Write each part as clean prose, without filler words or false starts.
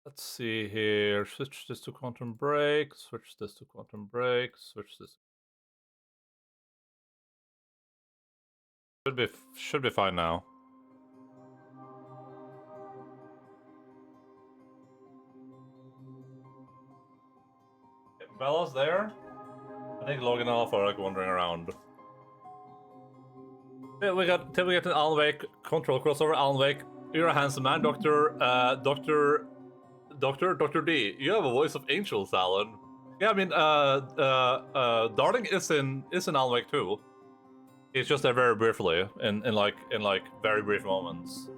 Let's see here. Switch this to Quantum Break. Switch this to Quantum Break. Switch this. Should be fine now. Bella's there. I think Logan and Alpha are like wandering around. Yeah, till we get an Alan Wake control crossover. Alan Wake, you're a handsome man, Doctor D. You have a voice of angels, Alan. Yeah, I mean, Darling is in Alan Wake too. He's just there very briefly, in very brief moments.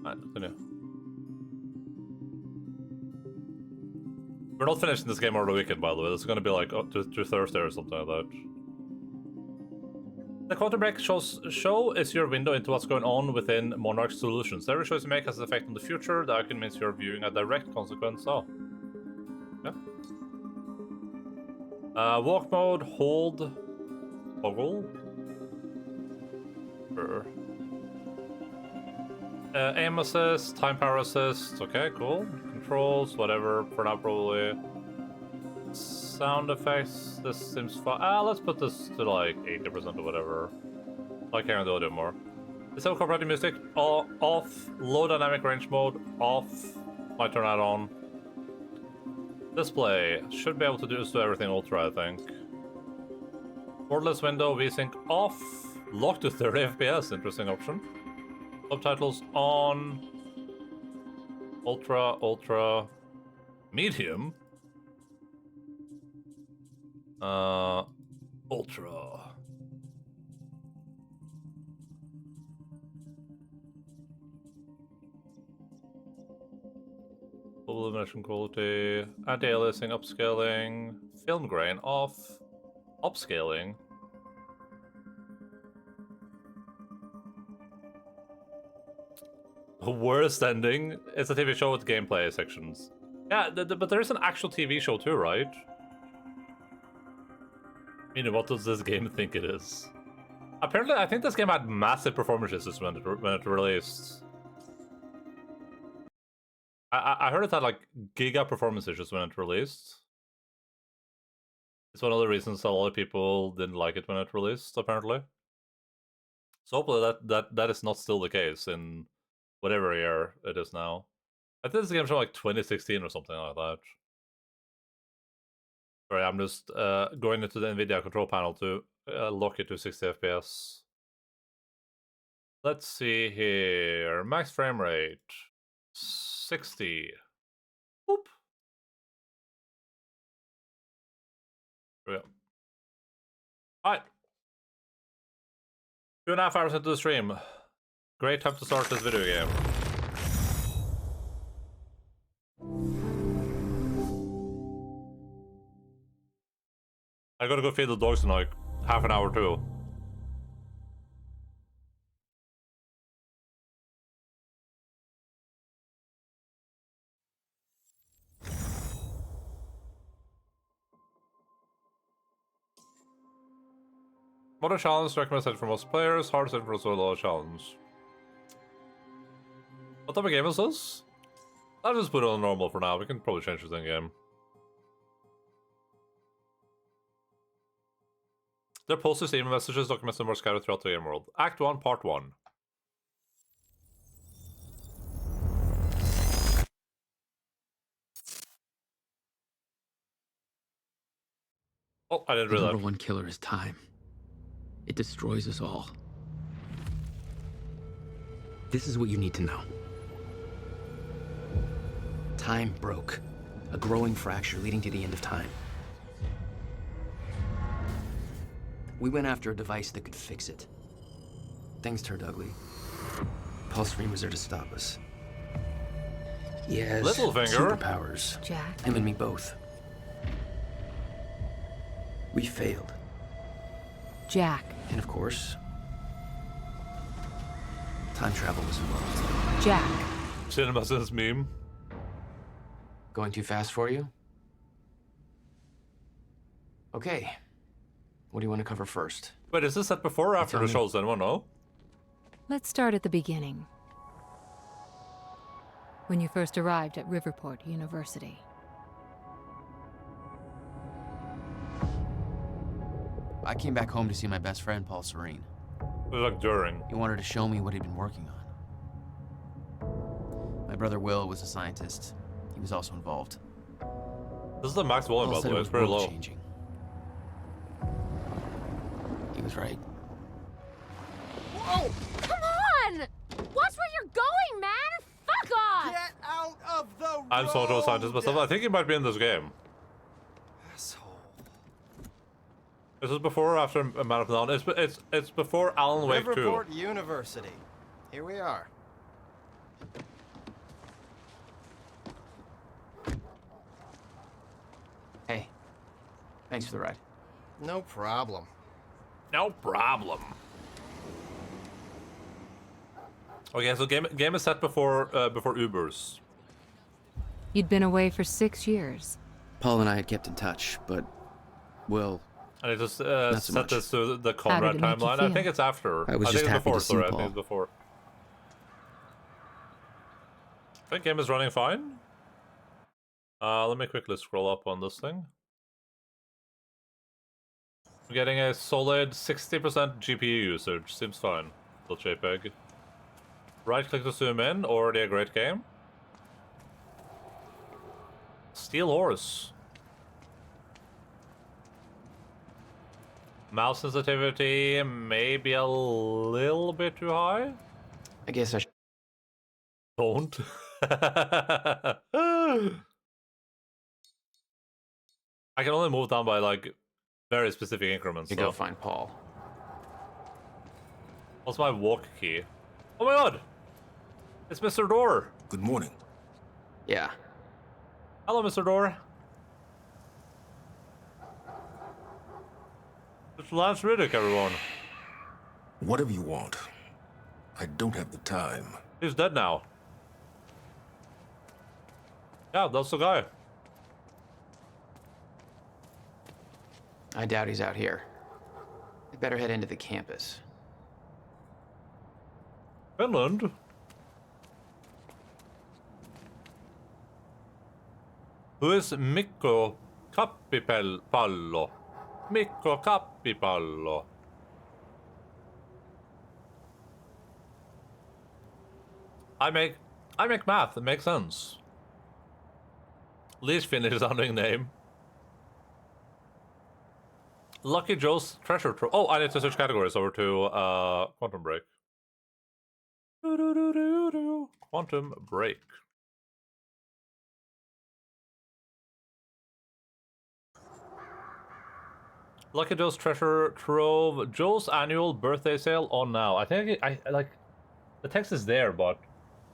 Alright, continue. We're not finishing this game over the weekend, by the way. It's gonna be like up to Thursday or something like that. The Quantum Break show is your window into what's going on within Monarch's solutions. Every choice you make has an effect on the future. The icon means you're viewing a direct consequence. Oh. Yeah. Walk mode, hold, toggle. Sure. Aim assist, time power assist. Okay, cool. Controls, whatever, for now probably. Sound effects, this seems fine. Let's put this to like 80% or whatever. I can't do it more. Disable copyrighted music, off. Low dynamic range mode, off. Might turn that on. Display, should be able to do everything ultra, I think. Borderless window, VSync off. Lock to 30 FPS, interesting option. Subtitles on. Ultra, medium. Ultra. Full illumination quality, anti-aliasing, upscaling, film grain off, upscaling. Worst ending. It's a TV show with gameplay sections. Yeah, but there is an actual TV show too, right? I mean, what does this game think it is? Apparently, I think this game had massive performance issues when it released. I heard it had like giga performance issues when it released. It's one of the reasons a lot of people didn't like it when it released, apparently. So hopefully that is not still the case in whatever year it is now. I think this game's from like 2016 or something like that. Sorry, I'm just going into the NVIDIA control panel to lock it to 60 FPS. Let's see here. Max frame rate 60. Whoop. There we go. Alright. 2.5 hours into the stream. Great time to start this video game. I gotta go feed the dogs in like half an hour too. Modern challenge recommended for most players, hard set for a solo challenge. What type of game is this? I'll just put it on normal for now. We can probably change this in game. Their posters, email messages, documents, and more scattered throughout the game world. Act 1, Part 1. Oh, I didn't realize. The number one killer is time. It destroys us all. This is what you need to know. Time broke. A growing fracture leading to the end of time. We went after a device that could fix it. Things turned ugly. Pulse Stream was there to stop us. He has Littlefinger. superpowers. Jack. Him and me both. We failed. Jack. And of course, time travel was involved. Jack. Cinema Sins meme. Going too fast for you? Okay. What do you want to cover first? Wait, is this set before or after the Tell me. shows? Anyone know? Let's start at the beginning. when you first arrived at Riverport University. I came back home to see my best friend, Paul Serene. It was like during. He wanted to show me what he'd been working on. My brother Will was a scientist. He was also involved. This is the max volume, Paul by said the it way. was It's very low. world-changing. He was right. Whoa! Come on! Watch where you're going, man! Fuck off! Get out of the road! I'm so much of a scientist myself. I think he might be in this game. Asshole. This is before or after a Man of None? It's before Alan Wake 2. Riverport University. Here we are. Hey, thanks for the ride. No problem. No problem. Okay, so game is set before Ubers. You'd been away for 6 years. Paul and I had kept in touch, but Will... And it just so set much. this to the How Conrad did it make you timeline. I feel? think it's after. I was think just it's happy before, to see sorry, I think Paul. it's before. I think game is running fine. Let me quickly scroll up on this thing. I'm getting a solid 60% GPU usage. Seems fine. Still JPEG. Right click to zoom in. Already a great game. Steel Horse. Mouse sensitivity maybe a little bit too high. I guess I should... Don't. I can only move down by like very specific increments. to So. go find Paul. What's my walk key? Oh my god! It's Mr. Door! Good morning. Yeah. Hello, Mr. Door. It's Lance Riddick, everyone. Whatever you want. I don't have the time. He's dead now. Yeah, that's the guy. I doubt he's out here. I better head into the campus. Finland? Who is Mikko Kappipallo? Mikko Kappipallo. I make math, it makes sense. Least Finnish sounding name. Lucky Joe's treasure trove. Oh, I need to switch categories over to Quantum Break. Quantum Break. Lucky Joe's treasure trove. Joe's annual birthday sale on now. I think I like the text is there, but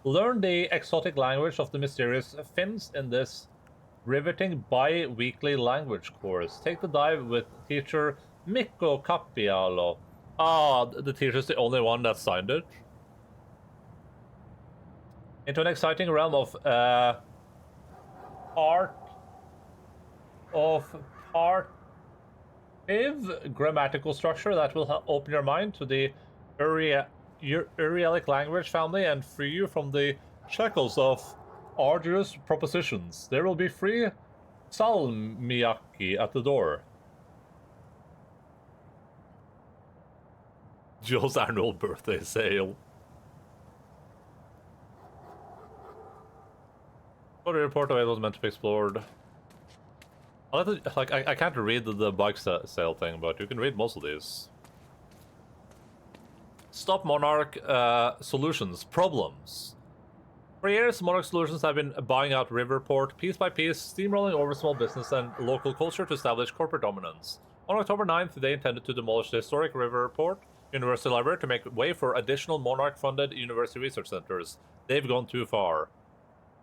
learn the exotic language of the mysterious Finns in this riveting bi-weekly language course. Take the dive with teacher Mikko Kappialo. Ah, the teacher's the only one that signed it. Into an exciting realm of grammatical structure that will open your mind to the Urialic language family and free you from the shackles of arduous propositions. There will be free salmiakki at the door. Joe's annual birthday sale. What a report of it was meant to be explored. I can't read the bike sale thing, but you can read most of these. Stop Monarch Solutions problems. For years, Monarch Solutions have been buying out Riverport piece by piece, steamrolling over small business and local culture to establish corporate dominance. On October 9th, they intended to demolish the historic Riverport University Library to make way for additional Monarch-funded university research centers. They've gone too far.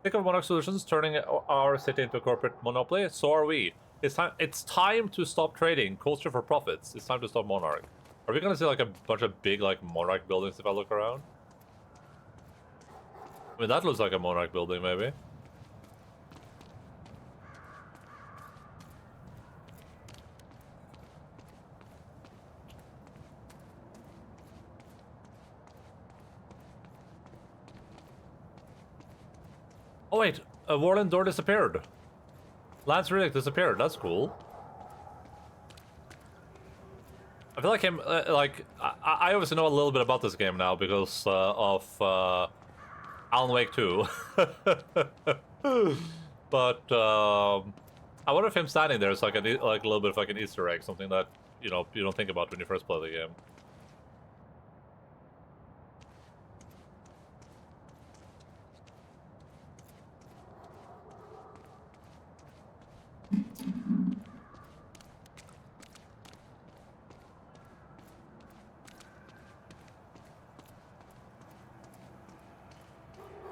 Think of Monarch Solutions turning our city into a corporate monopoly? So are we. It's time to stop trading culture for profits. It's time to stop Monarch. Are we gonna see like a bunch of big like Monarch buildings if I look around? I mean, that looks like a Monarch building, maybe. Oh wait, a Warland door disappeared. Lance Riddick disappeared. That's cool. I feel like I obviously know a little bit about this game now because of Alan Wake 2. But I wonder if him standing there is like a little bit of like an Easter egg, something that you don't think about when you first play the game.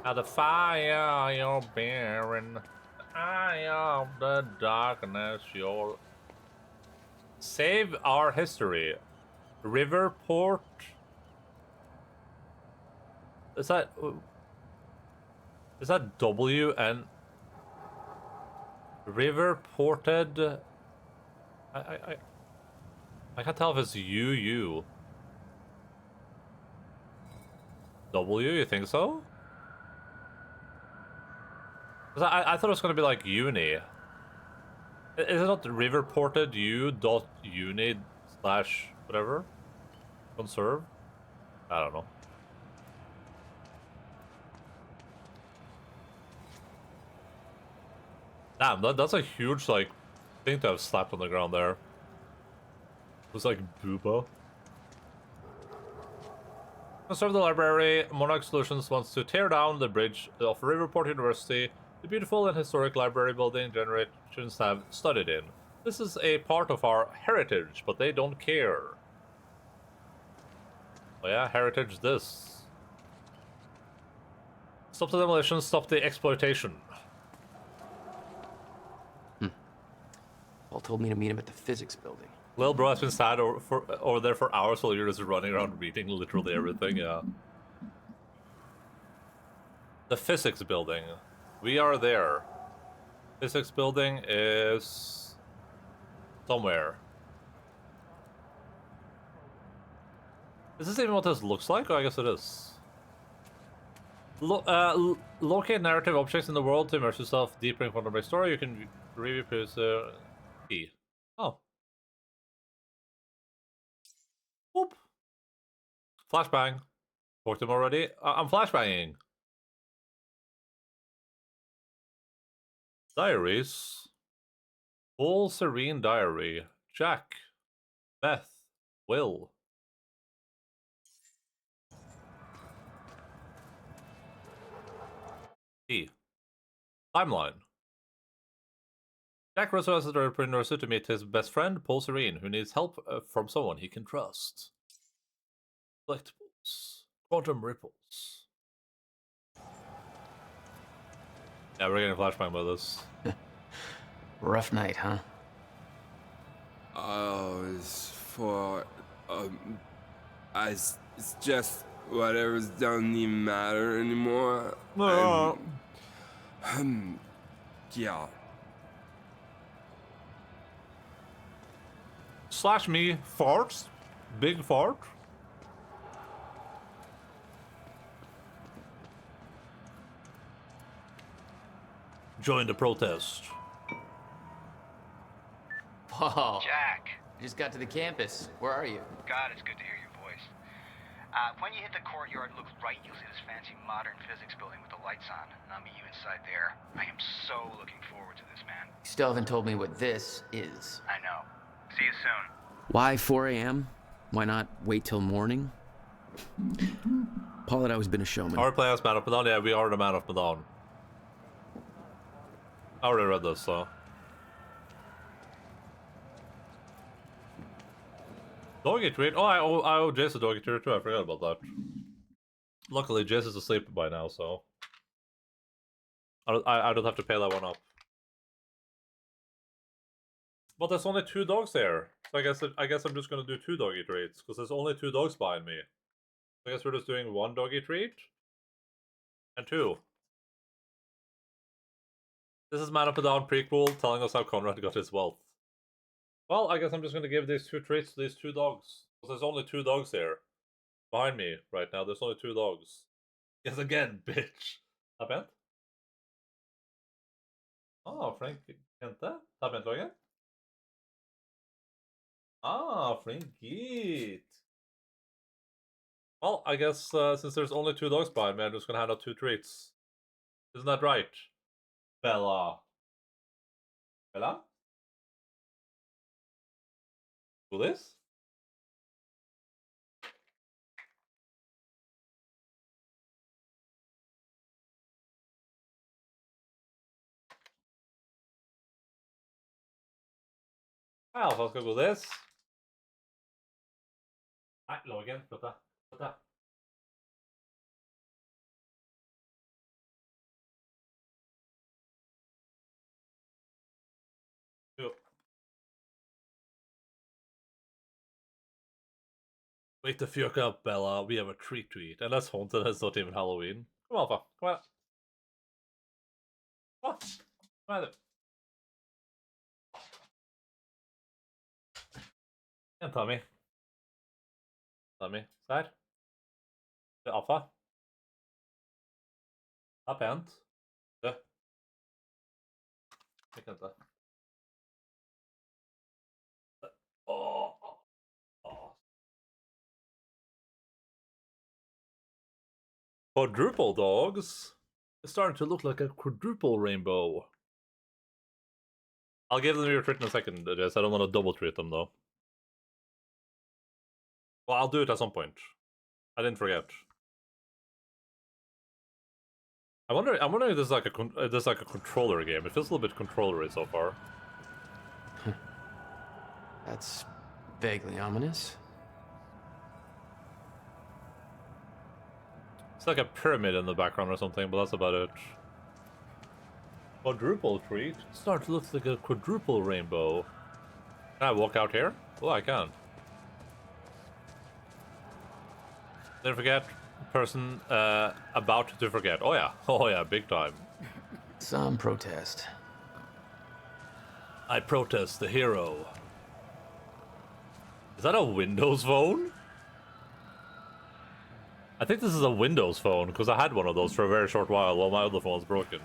Now the fire you're bearing, the eye of the darkness you're... Save our history. Riverport... Is that W and... Riverported... I can't tell if it's UU. W, you think so? I thought it was going to be like uni. Is it not riverported u.uni / whatever? Conserve? I don't know. Damn, that's a huge, like, thing to have slapped on the ground there. It was like booba. Conserve the library. Monarch Solutions wants to tear down the bridge of Riverport University, the beautiful and historic library building generations have studied in. This is a part of our heritage, but they don't care. Oh yeah, heritage this. Stop the demolition, stop the exploitation. Paul told me to meet him at the physics building. Lil bro has been sad over there for hours while you're just running around reading literally everything, yeah. The physics building. We are there. Physics building is... somewhere. Is this even what this looks like? Oh, I guess it is. Locate narrative objects in the world to immerse yourself deeper in quantum-based story. You can review key. Oh. Whoop. Flashbang. Talked to him already. I'm flashbanging. Diaries. Full Serene Diary. Jack. Beth. Will. E. Timeline. Jack Russell has the entrepreneur to meet his best friend, Paul Serene, who needs help from someone he can trust. Collectibles. Quantum ripples. Yeah, we're getting a flashbang by this. Rough night, huh? It's for, it's just whatever doesn't even matter anymore. Yeah. Slash me farts. Big fart. Join the protest. Paul. Jack. Just got to the campus. Where are you? God, it's good to hear your voice. When you hit the courtyard, look right, you'll see this fancy modern physics building with the lights on, and I'll meet you inside there. I am so looking forward to this, man. You still haven't told me what this is. I know. See you soon. Why 4 a.m.? Why not wait till morning? Paul had always been a showman. Are we playing as Man of Medan? Yeah, we are the Man of Medan. I already read this, so. Doggy treat? Oh, I owe Jace a doggy treat too. I forgot about that. Luckily, Jace is asleep by now, so I don't have to pay that one up. But there's only 2 dogs there, so I guess I'm just gonna do 2 doggy treats because there's only 2 dogs behind me. I guess we're just doing 1 doggy treat and 2. This is Man Up and Down prequel telling us how Conrad got his wealth. Well, I guess I'm just gonna give these 2 treats to these 2 dogs. Because there's only 2 dogs here. Behind me right now, there's only 2 dogs. Yes, again, bitch. Not bad? Frank Kente? Tappentlaget? Frankit. Well, I guess since there's only 2 dogs by me, I'm just gonna hand out 2 treats. Isn't that right? Bella. Bella? Do this? Ja, hva skal gå this? Nei, loggen. Flytt deg. Flytt deg. Jo. Wake the fuck up, Bella. We have a treat to eat. And that's haunted. It's not even Halloween. Come on, Alpha. Come on. Come on. Come on. And Tommy. Tommy. Se her. Det er Alpha. Det er pent. Det. Ikke hente. Åh. Quadruple dogs? It's starting to look like a quadruple rainbow. I'll give them your treat in a second, Jess. I don't want to double treat them, though. Well, I'll do it at some point. I didn't forget. I'm wondering if this is like a controller game. It feels a little bit controllery so far. That's vaguely ominous. It's like a pyramid in the background or something, but that's about it. Quadruple treat? Starting to look like a quadruple rainbow. Can I walk out here? Oh, I can. Don't forget, person about to forget. Oh yeah, big time. Some protest. I protest the hero. Is that a Windows phone? I think this is a Windows phone, because I had one of those for a very short while my other phone was broken.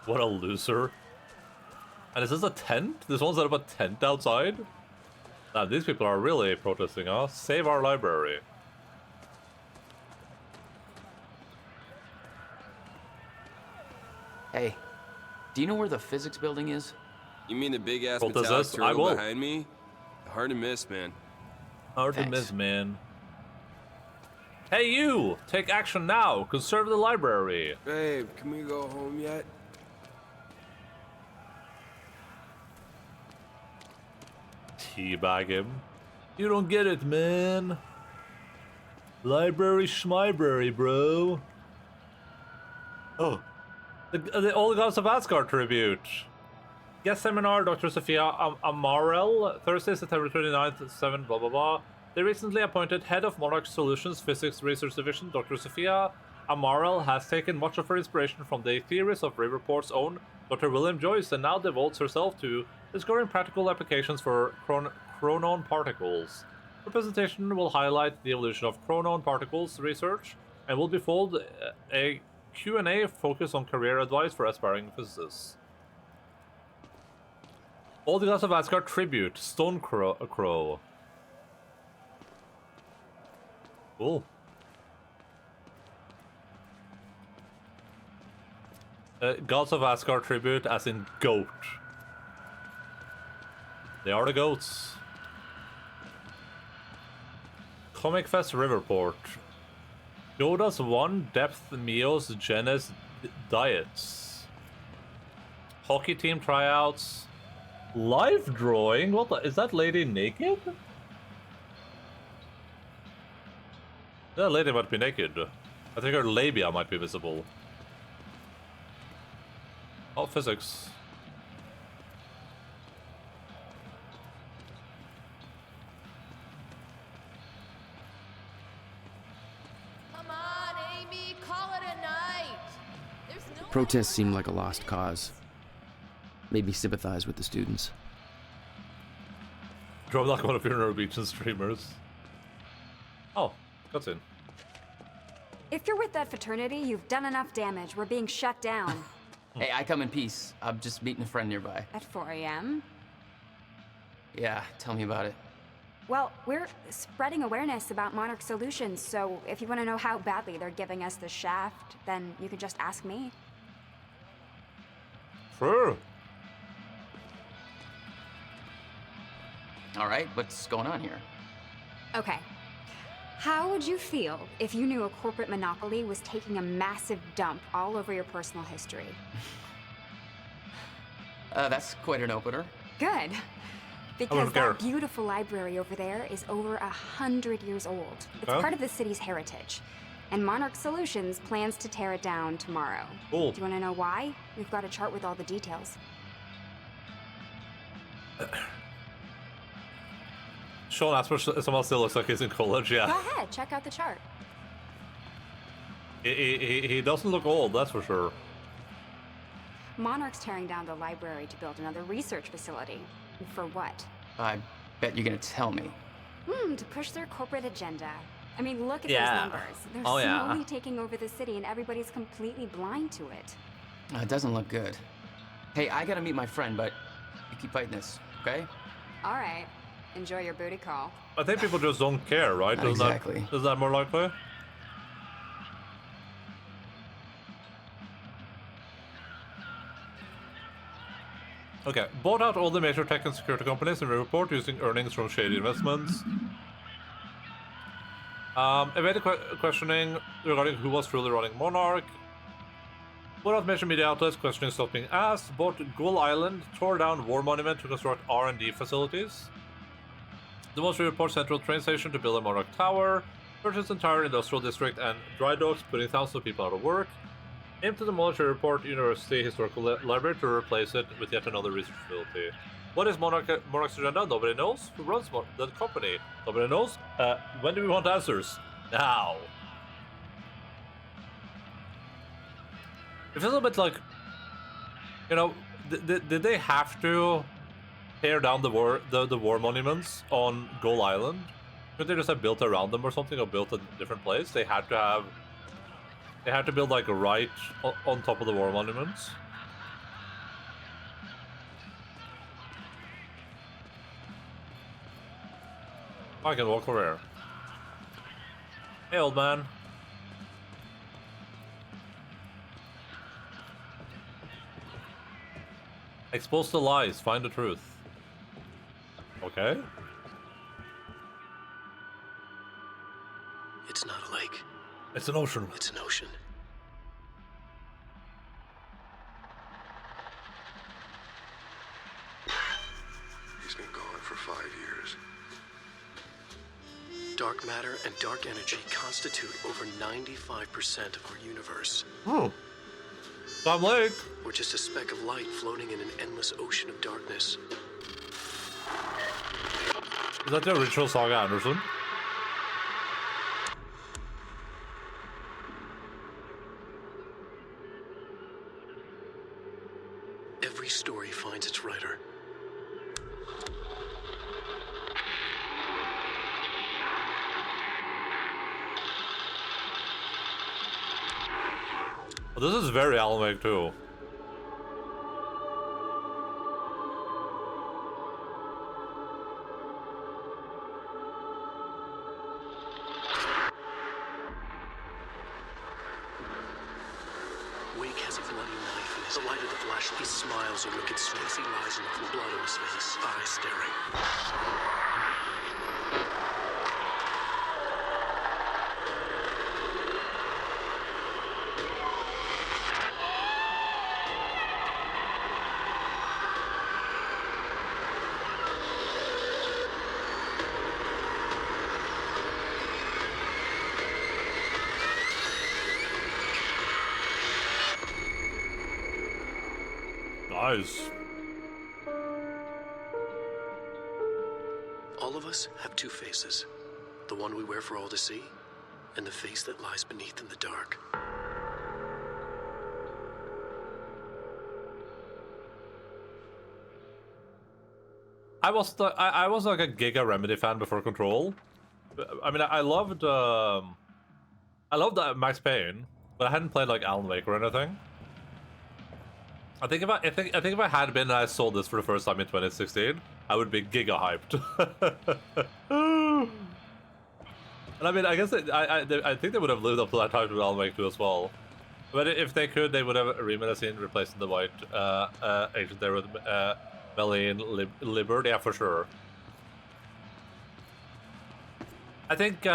What a loser. And is this a tent? This one's set up a tent outside? Now, these people are really protesting us. Save our library. Hey, do you know where the physics building is? You mean the big ass Well, does metallic this- I turtle will. behind me? Hard to miss, man. Hard to Thanks. miss, man. Hey, you! Take action now! Conserve the library! Babe, can we go home yet? Teabag him. You don't get it, man. Library schmibrary, bro. Oh. The Old Gods of Asgard tribute. Guest seminar, Dr. Sophia Amarel, Thursday, September 29th, 7, blah, blah, blah. The recently appointed head of Monarch Solutions Physics Research Division, Dr. Sophia Amarel, has taken much of her inspiration from the theories of Riverport's own Dr. William Joyce and now devotes herself to discovering practical applications for chronon particles. Her presentation will highlight the evolution of chronon particles research and will befold a Q&A focus on career advice for aspiring physicists. Old Gods of Asgard tribute, Stone Crow. Cool. Gods of Asgard tribute, as in goat. They are the goats. Comic Fest Riverport. Yoda's one depth Mio's Genes diets. Hockey team tryouts. Live drawing? What the, is that lady naked? That lady might be naked. I think her labia might be visible. Oh, physics. Come on, Amy, call it a night. There's no Protests seemed like a lost cause. Made me sympathize with the students. Drove like one of your Norwegian streamers. Oh, cutscene. If you're with that fraternity, you've done enough damage. We're being shut down. Hey, I come in peace. I'm just meeting a friend nearby. At 4 a.m.? Yeah, tell me about it. Well, we're spreading awareness about Monarch Solutions, so if you want to know how badly they're giving us the shaft, then you can just ask me. Sure. All right, what's going on here? Okay. How would you feel if you knew a corporate monopoly was taking a massive dump all over your personal history? That's quite an opener. Good. Because wouldn't care. that beautiful library over there is over 100 years old. It's Okay. part of the city's heritage. And Monarch Solutions plans to tear it down tomorrow. Cool. Do you want to know why? We've got a chart with all the details. Sean asked for someone still looks like he's in college, Go yeah. ahead, check out the chart. He doesn't look old, that's for sure. Monarch's tearing down the library to build another research facility. For what? I bet you're gonna tell me. To push their corporate agenda. I mean, look at Yeah. those numbers. They're Oh, yeah. slowly taking over the city and everybody's completely blind to it. It doesn't look good. Hey, I gotta meet my friend, but you keep fighting this, okay? All right. Enjoy your booty call. I think people just don't care, right? Not exactly. Is that more likely? Okay, bought out all the major tech and security companies in the report using earnings from shady investments. Evaded questioning regarding who was truly running Monarch. Bought out major media outlets, questioning stopped being asked. Bought Gull Island, tore down war monument to construct R&D facilities. The Wall Street Report central train station to build a Monarch Tower. Purchased entire industrial district and dry docks, putting thousands of people out of work. Aim to demolish a report University Historical Library to replace it with yet another research facility. What is Monarch's agenda? Nobody knows. Who runs the company? Nobody knows. When do we want answers? Now. It feels a bit like, you know, did they have to tear down the war monuments on Gull Island? Couldn't they just have built around them or something, or built a different place? They had to build like right on top of the war monuments. I can walk over here. Hey, old man. Expose the lies, find the truth. Okay. It's not a lake. It's an ocean. It's an ocean. He's been gone for 5 years. Dark matter and dark energy constitute over 95% of our universe. Oh. Tom Lake. We're just a speck of light floating in an endless ocean of darkness. Is that the original Saga Anderson? Every story finds its writer. Well, this is very Alan Wake too. Wake has a bloody knife in his the light of the flashlight. He smiles a wicked smile. He lies in the blood on his face, eyes staring. Nice. All of us have two faces. The one we wear for all to see, and the face that lies beneath in the dark. I was like a Giga Remedy fan before Control. I mean, I loved Max Payne, but I hadn't played like Alan Wake or anything. I think if I had been and I saw this for the first time in 2016, I would be giga hyped. And I mean, I guess I think they would have lived up to that hype with Alan Wake 2 as well. But if they could, they would have remade a scene replacing the white agent there with Meline Libert. Yeah, for sure. I think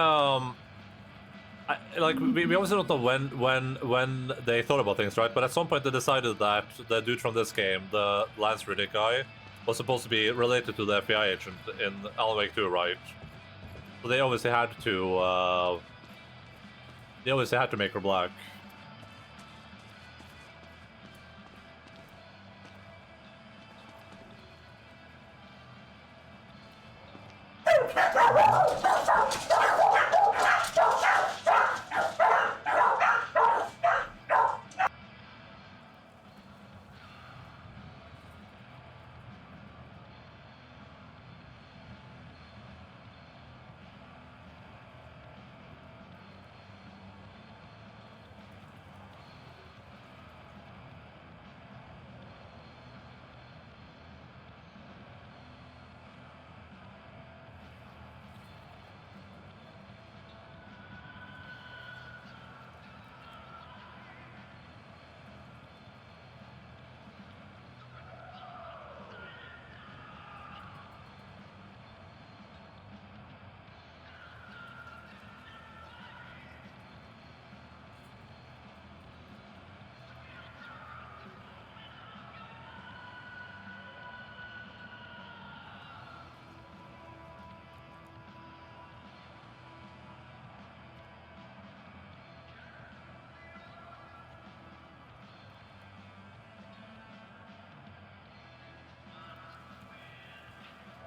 like we obviously don't know when they thought about things, right? But at some point they decided that the dude from this game, the Lance Riddick guy, was supposed to be related to the FBI agent in Alan Wake 2, right? So they obviously had to make her black.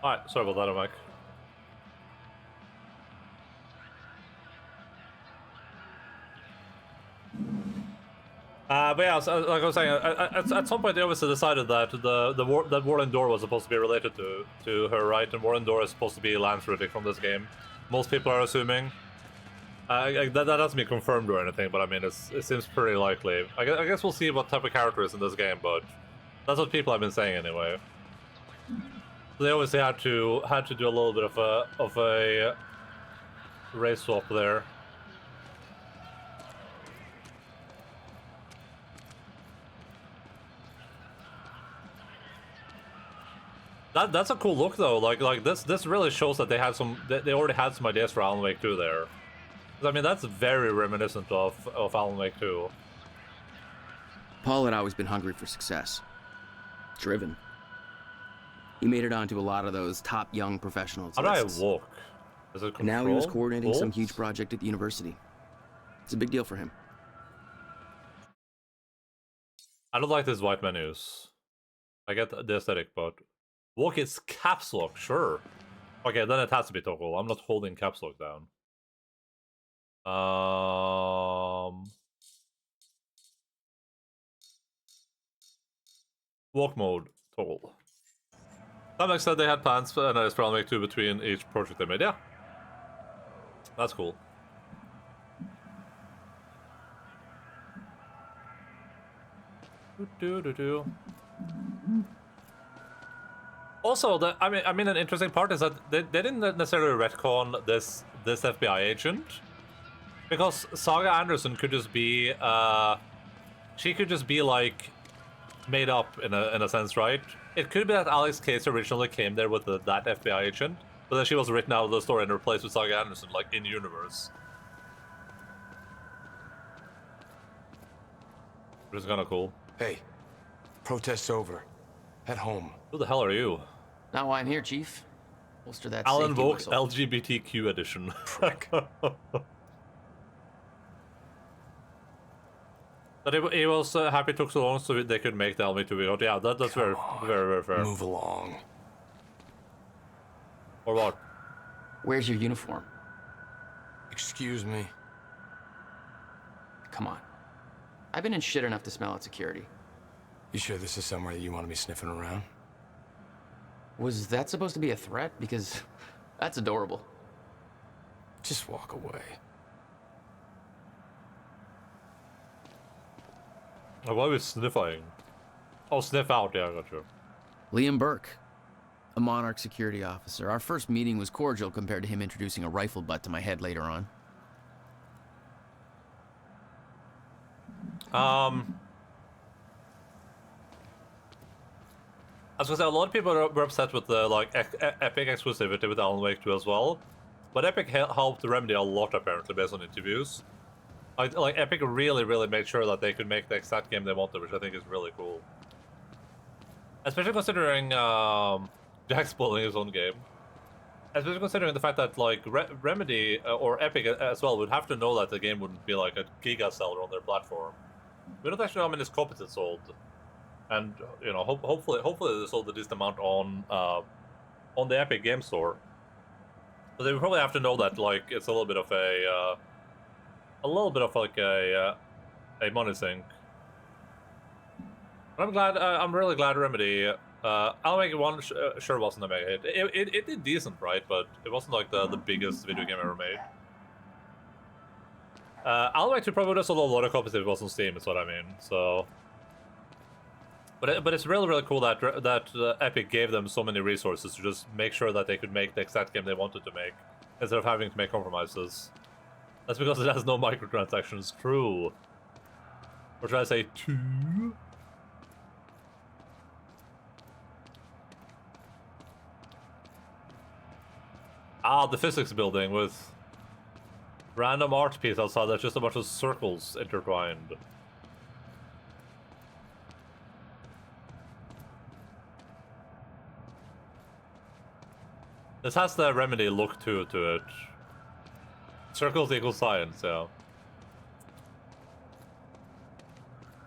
Alright, sorry about that, Mike. But yeah, so, like I was saying, at some point they obviously decided that that Warren Door was supposed to be related to her, right? And Warren Door is supposed to be Lance Riddick from this game. Most people are assuming. That hasn't been confirmed or anything, but I mean, it seems pretty likely. I guess we'll see what type of character is in this game, but that's what people have been saying anyway. So they obviously had to do a little bit of a race swap there. That's a cool look though. Like this really shows that they already had some ideas for Alan Wake 2 there. I mean, that's very reminiscent of Alan Wake 2. Paul had always been hungry for success. Driven. He made it onto a lot of those top young professionals How do I lists. walk? Is it And now he was control? coordinating some Bolts? huge project at the university. It's a big deal for him. I don't like these white menus. I get the aesthetic, but walk is caps lock, sure. Okay, then it has to be toggle. I'm not holding caps lock down. Walk mode, toggle. That said they had plans for an Alan Wake 2 between each project they made. Yeah, that's cool. Also, I mean, an interesting part is that they didn't necessarily retcon this FBI agent, because Saga Anderson could just be she could just be like made up in a sense, right? It could be that Alex Case originally came there with that FBI agent, but then she was written out of the story and replaced with Saga Anderson, like in universe. Which is kind of cool. Hey, protest's over. Head home. Who the hell are you? Not why I'm here, Chief. Holster that Alan safety Vogt whistle. LGBTQ edition. Prick. But he was happy it took so long so they could make the Alan Wake 2 video. Yeah, that's very fair. Move along. Or what? Where's your uniform? Excuse me. Come on. I've been in shit enough to smell at security. You sure this is somewhere that you want to be sniffing around? Was that supposed to be a threat? Because that's adorable. Just walk away. Why are we sniffing? Oh, sniff out, yeah, I got you. Liam Burke, a Monarch security officer. Our first meeting was cordial compared to him introducing a rifle butt to my head later on. I was gonna say, a lot of people were upset with the like Epic exclusivity with Alan Wake 2 as well, but Epic helped Remedy a lot apparently based on interviews. Like Epic really made sure that they could make the exact game they wanted, which I think is really cool. Especially considering Jack spoiling his own game. Especially considering the fact that like Remedy or Epic as well would have to know that the game wouldn't be like a giga seller on their platform. We don't actually know how many copies it sold, and you know, hopefully they sold a decent amount on the Epic Game Store. But they would probably have to know that like it's a little bit of like a money sink. But I'm really glad Remedy. Alan Wake 1 sure wasn't a mega hit. It did decent, right? But it wasn't like the biggest video game ever made. Alan Wake 2 probably would have sold a lot of copies if it was on Steam, is what I mean. So, but it's really cool that Epic gave them so many resources to just make sure that they could make the exact game they wanted to make instead of having to make compromises. That's because it has no microtransactions. True. Or should I say two? Ah, the physics building with random art piece outside that's just a bunch of circles intertwined. This has the Remedy look to it. Circles equal science, yeah.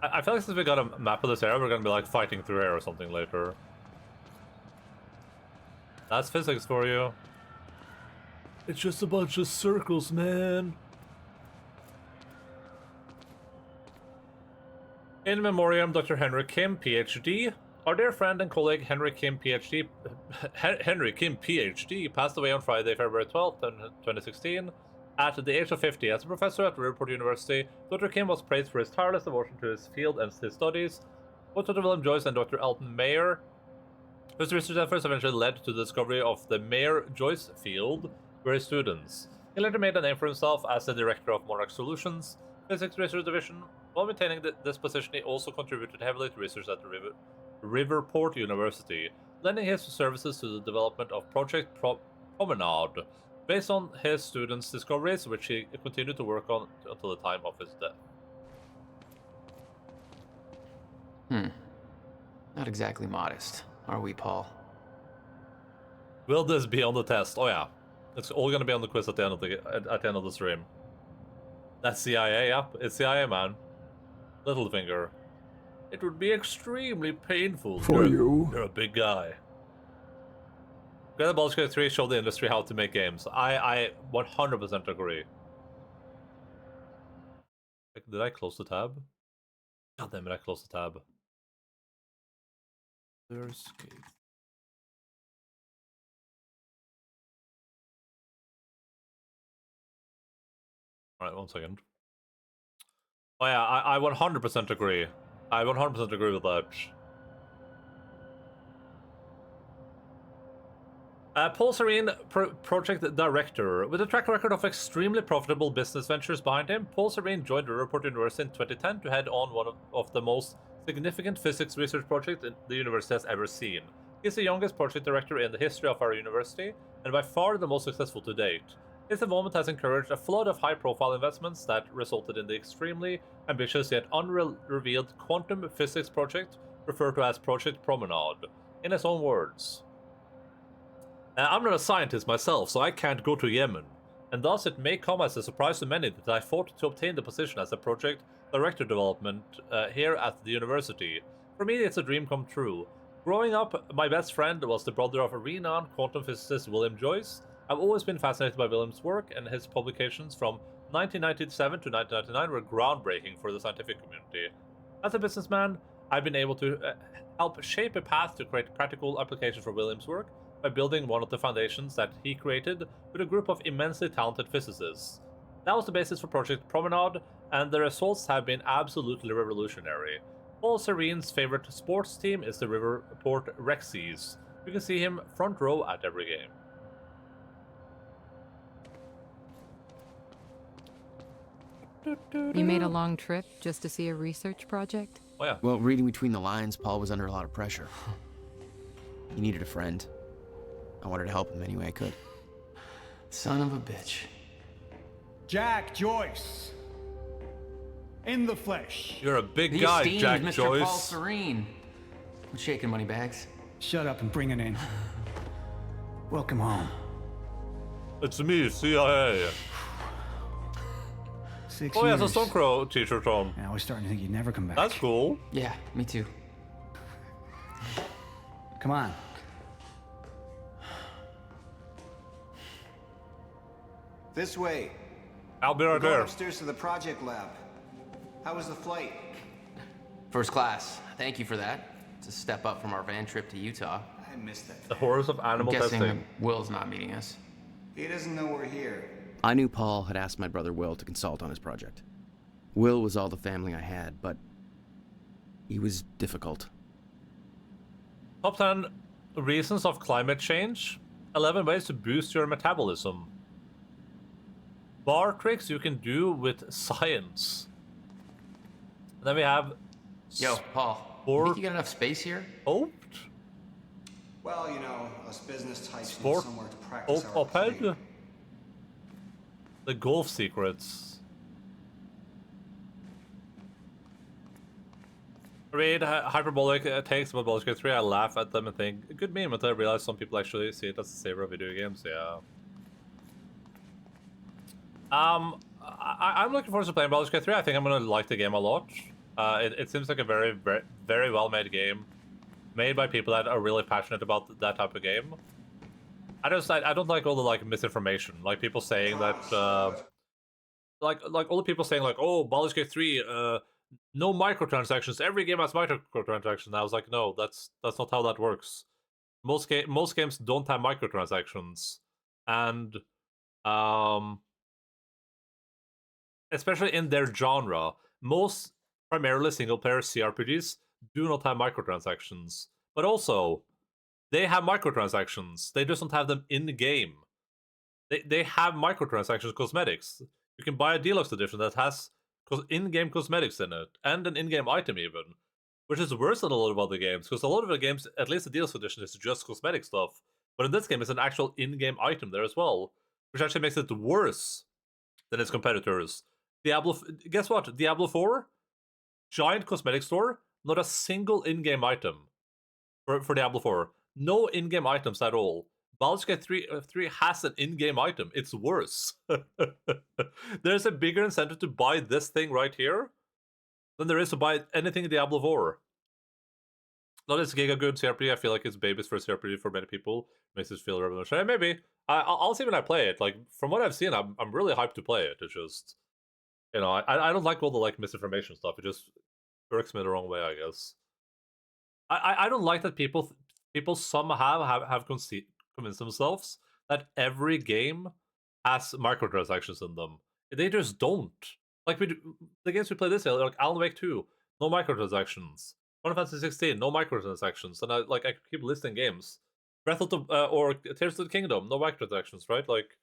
I feel like since we got a map of this area, we're gonna be like fighting through air or something later. That's physics for you. It's just a bunch of circles, man. In memoriam, Dr. Henry Kim, PhD. Our dear friend and colleague Henry Kim, PhD, Henry Kim, PhD, passed away on Friday, February 12th, 2016, at the age of 50. As a professor at Riverport University, Dr. Kim was praised for his tireless devotion to his field and his studies. Both Dr. William Joyce and Dr. Elton Mayer, whose research efforts eventually led to the discovery of the Mayer-Joyce field, were his students. He later made a name for himself as the director of Monarch Solutions, Physics Research Division. While maintaining this position, he also contributed heavily to research at the Riverport University, lending his services to the development of Project Promenade, based on his students' discoveries, which he continued to work on until the time of his death. Not exactly modest, are we, Paul? Will this be on the test? Oh yeah. It's all gonna be on the quiz at the end of the stream. That's CIA, yep. It's CIA, man. Littlefinger. It would be extremely painful. For you. You're a big guy. Grand Baldur's Gate 3 showed the industry how to make games. I 100% agree. Did I close the tab? God damn it, I closed the tab. Baldur's Gate. Alright, 1 second. Oh yeah, I 100% agree. I 100% agree with that. Paul Serene, project director. With a track record of extremely profitable business ventures behind him, Paul Serene joined Riverport University in 2010 to head on one of the most significant physics research projects the university has ever seen. He's the youngest project director in the history of our university, and by far the most successful to date. His involvement has encouraged a flood of high-profile investments that resulted in the extremely ambitious yet unrevealed quantum physics project, referred to as Project Promenade. In his own words, I'm not a scientist myself, so I can't go to Yemen, and thus it may come as a surprise to many that I fought to obtain the position as a project director development here at the university. For me, it's a dream come true. Growing up, my best friend was the brother of a renowned quantum physicist William Joyce. I've always been fascinated by William's work, and his publications from 1997 to 1999 were groundbreaking for the scientific community. As a businessman, I've been able to help shape a path to create practical applications for Williams' work by building one of the foundations that he created with a group of immensely talented physicists. That was the basis for Project Promenade, and the results have been absolutely revolutionary. Paul Serene's favorite sports team is the Riverport Rexies. You can see him front row at every game. You made a long trip just to see a research project? Oh yeah. Well, reading between the lines, Paul was under a lot of pressure. He needed a friend. I wanted to help him any way I could. Son of a bitch. Jack Joyce. In the flesh. You're a big The guy, esteemed Jack Mr. Joyce. Paul Serene. What's shaking, Moneybags? Shut up and bring it in. Welcome home. It's me, CIA. 6 Oh yeah, years. it's a Stonecrow t-shirt on. And I was starting to think you'd never come back. That's cool. Yeah, me too. Come on. This way. I'll be right We're going there. upstairs to the project lab. How was the flight? First class. Thank you for that. It's a step up from our van trip to Utah. I missed that. The horrors of I'm animal guessing testing. Will's not meeting us. He doesn't know we're here. I knew Paul had asked my brother Will to consult on his project. Will was all the family I had, but he was difficult. Top 10 reasons of climate change. 11 ways to boost your metabolism. Bar tricks you can do with science. And then we have... Yo, Paul, you think you got enough space here? Oat? Well, you know, us business types need Sport? somewhere to practice our Op-ed? trade. The golf secrets. Read hyperbolic takes about Baldur's Gate 3. I laugh at them and think, good meme, until I realize some people actually see it as a saver of video games. Yeah. I'm looking forward to playing Baldur's Gate 3. I think I'm gonna like the game a lot. It seems like a very, very, very well-made game, made by people that are really passionate about that type of game. I don't like all the like misinformation, like people saying that, like all the people saying like, oh, Baldur's Gate 3, no microtransactions. Every game has microtransactions. I was like, no, that's not how that works. Most games don't have microtransactions, and especially in their genre, most primarily single-player CRPGs do not have microtransactions. But also, they have microtransactions. They just don't have them in-game. They have microtransactions cosmetics. You can buy a deluxe edition that has in-game cosmetics in it, and an in-game item even, which is worse than a lot of other games, because a lot of the games, at least the deluxe edition, is just cosmetic stuff. But in this game, it's an actual in-game item there as well, which actually makes it worse than its competitors. Guess what? Diablo 4? Giant cosmetic store, not a single in-game item for Diablo 4. No in-game items at all. Baldur's Gate 3 has an in-game item. It's worse. There's a bigger incentive to buy this thing right here than there is to buy anything in Diablo 4. Not as Giga good CRPG. I feel like it's baby's first CRPG for many people. Makes it feel revolutionary. Maybe. I'll see when I play it. Like, from what I've seen, I'm really hyped to play it. It's just, you know, I don't like all the like misinformation stuff. It just irks me the wrong way, I guess. I don't like that people somehow have convinced themselves that every game has microtransactions in them. They just don't. Like the games we play this year, like Alan Wake 2, no microtransactions. Final Fantasy 16, no microtransactions. And I keep listing games. Breath of the or Tears of the Kingdom, no microtransactions, right? Like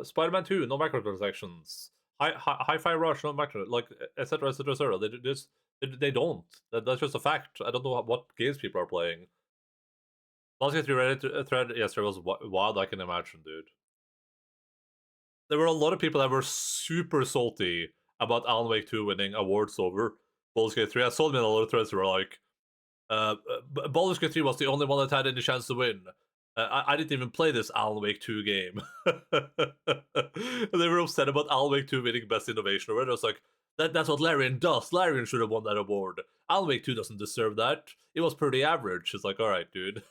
Spider-Man 2, no microtransactions. Hi-Fi Rush, no micro, like etc. etc. etc. They don't. That's just a fact. I don't know what games people are playing. Baldur's Gate 3 Reddit thread yesterday was wild. I can imagine, dude. There were a lot of people that were super salty about Alan Wake 2 winning awards over Baldur's Gate 3. I saw them in a lot of threads that were like, Baldur's Gate 3 was the only one that had any chance to win. I didn't even play this Alan Wake 2 game. They were upset about Alan Wake 2 winning Best Innovation. Or it was like, that's what Larian does. Larian should have won that award. Alan Wake 2 doesn't deserve that. It was pretty average. It's like, alright, dude.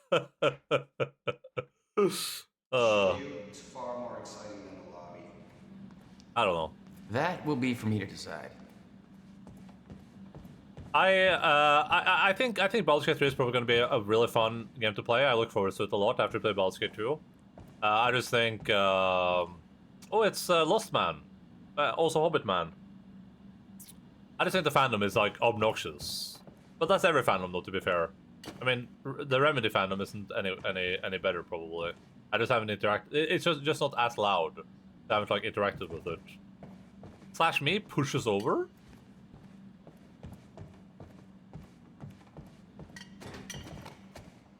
It's far more exciting than the lobby. I don't know. That will be for me to decide. I think Baldur's Gate 3 is probably going to be a really fun game to play. I look forward to it a lot after I play Baldur's Gate 2. I just think, oh, it's Lost Man, also Hobbit Man. I just think the fandom is like obnoxious, but that's every fandom, though. To be fair, I mean the Remedy fandom isn't any better probably. I just haven't interacted. It's just not as loud. I haven't like interacted with it. Slash me pushes over.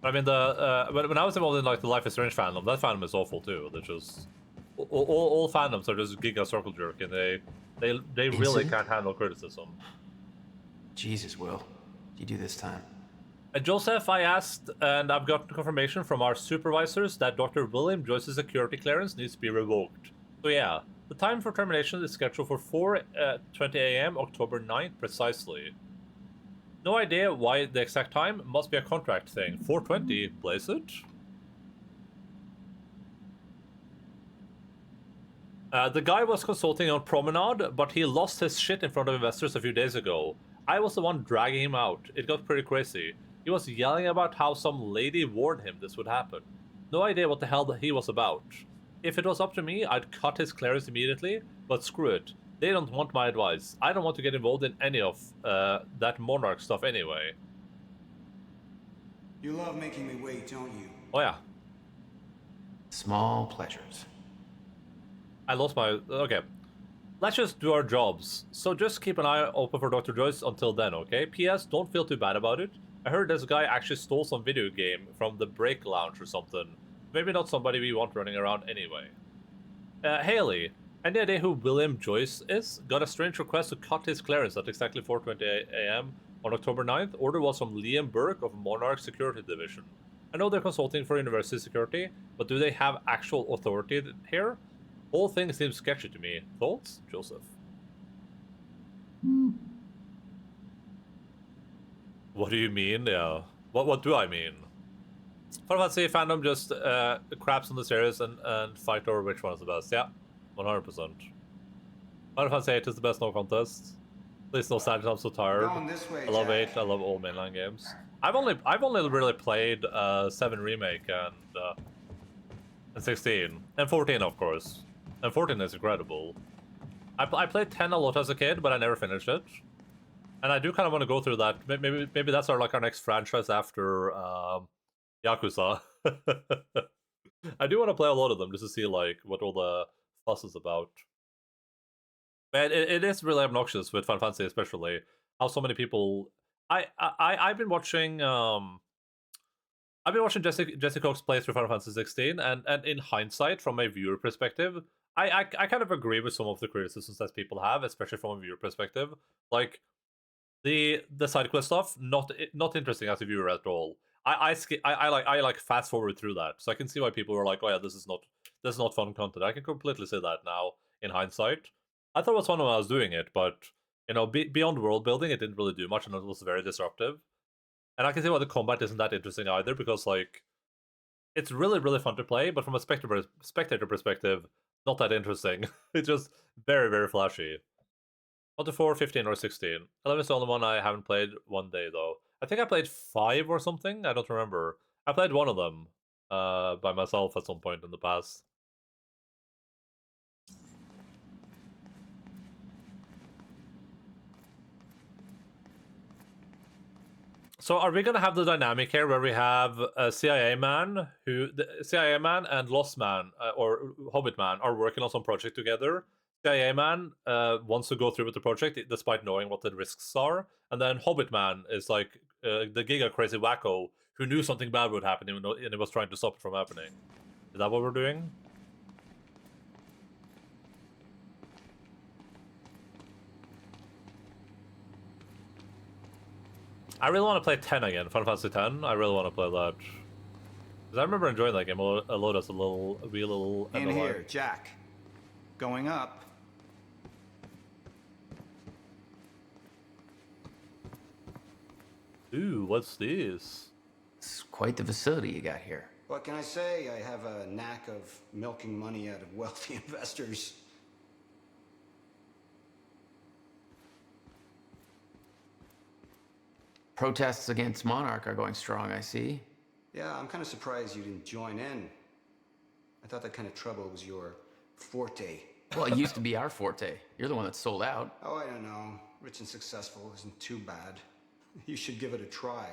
I mean, when I was involved in like the Life is Strange fandom, that fandom is awful too. They're just all fandoms are just giga circle jerk, and they really can't handle criticism. Jesus, Will, you do this time? Joseph, I asked, and I've gotten confirmation from our supervisors that Dr. William Joyce's security clearance needs to be revoked. So yeah, the time for termination is scheduled for 4:20 a.m. October 9th precisely. No idea why the exact time. Must be a contract thing. 4:20, place it. The guy was consulting on Promenade, but he lost his shit in front of investors a few days ago. I was the one dragging him out. It got pretty crazy. He was yelling about how some lady warned him this would happen. No idea what the hell he was about. If it was up to me, I'd cut his clearance immediately, but screw it. They don't want my advice. I don't want to get involved in any of that Monarch stuff anyway. You love making me wait, don't you? Oh yeah. Small pleasures. I lost my... Okay. Let's just do our jobs. So just keep an eye open for Dr. Joyce until then, okay? P.S. Don't feel too bad about it. I heard this guy actually stole some video game from the break lounge or something. Maybe not somebody we want running around anyway. Haley. Any idea who William Joyce is? Got a strange request to cut his clearance at exactly 4:20 a.m. on October 9th. Order was from Liam Burke of Monarch Security Division. I know they're consulting for university security, but do they have actual authority here? Whole thing seems sketchy to me. Thoughts, Joseph? What do you mean? Yeah. What do I mean? Final Fantasy fandom just craps on the series and fight over which one is the best. Yeah. 100%. Final Fantasy 8 is the best, no contest. Please no sadness, I'm so tired. This way, I love Jack. 8, I love all mainline games. I've only really played 7 Remake and 16. And 14 of course. And 14 is incredible. I played 10 a lot as a kid, but I never finished it. And I do kind of want to go through that. Maybe that's our next franchise after Yakuza. I do want to play a lot of them just to see like what all the fuss is about. Man, it is really obnoxious with Final Fantasy, especially how so many people. I've been watching Jesse Cox play through Final Fantasy 16, and in hindsight, from a viewer perspective, I kind of agree with some of the criticisms that people have, especially from a viewer perspective. Like the side quest stuff, not interesting as a viewer at all. I like fast forward through that, so I can see why people were like, oh yeah, this is not fun content. I can completely see that now in hindsight. I thought it was fun when I was doing it, but you know, beyond world building, it didn't really do much, and it was very disruptive. And I can see why the combat isn't that interesting either, because like it's really fun to play, but from a spectator perspective, not that interesting. It's just very flashy. 1 to 4, 15, or 16. 11 is the only one I haven't played one day though. I think I played 5 or something. I don't remember. I played one of them by myself at some point in the past. So are we gonna have the dynamic here where we have a CIA man and Lost Man or Hobbit Man are working on some project together? CIA Man wants to go through with the project despite knowing what the risks are, and then Hobbit Man is like the giga crazy wacko who knew something bad would happen and he was trying to stop it from happening. Is that what we're doing? I really want to play 10 again, Final Fantasy 10. I really want to play that. Because I remember enjoying that game a lot as a wee little... In here, Jack. Going up. Ooh, what's this? It's quite the facility you got here. What can I say? I have a knack of milking money out of wealthy investors. Protests against Monarch are going strong, I see. Yeah, I'm kind of surprised you didn't join in. I thought that kind of trouble was your forte. Well, it used to be our forte. You're the one that sold out. Oh, I don't know. Rich and successful isn't too bad. You should give it a try.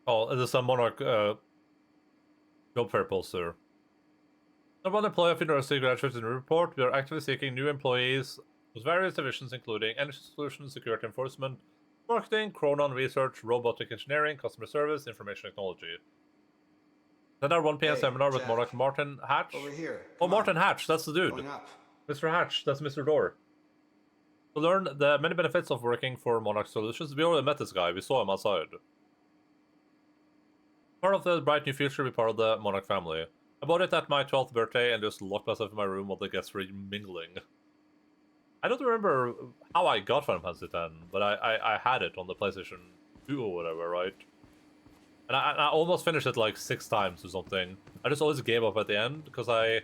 Oh, it is a Monarch job fair poster. Number one employee of university graduates in the report. We are actively seeking new employees with various divisions including energy solutions, security enforcement, marketing, Chronon research, robotic engineering, customer service, information technology. Then our 1 p.m. seminar with Jack. Monarch Martin Hatch. Over here. Oh, Come Martin on. Hatch, that's the dude. Going up. Mr. Hatch, that's Mr. Door. To learn the many benefits of working for Monarch Solutions, we already met this guy. We saw him outside. Part of the bright new future, be part of the Monarch family. I bought it at my 12th birthday and just locked myself in my room while the guests were mingling. I don't remember how I got Final Fantasy X, but I had it on the PlayStation 2 or whatever, right? And I almost finished it like 6 times or something. I just always gave up at the end because I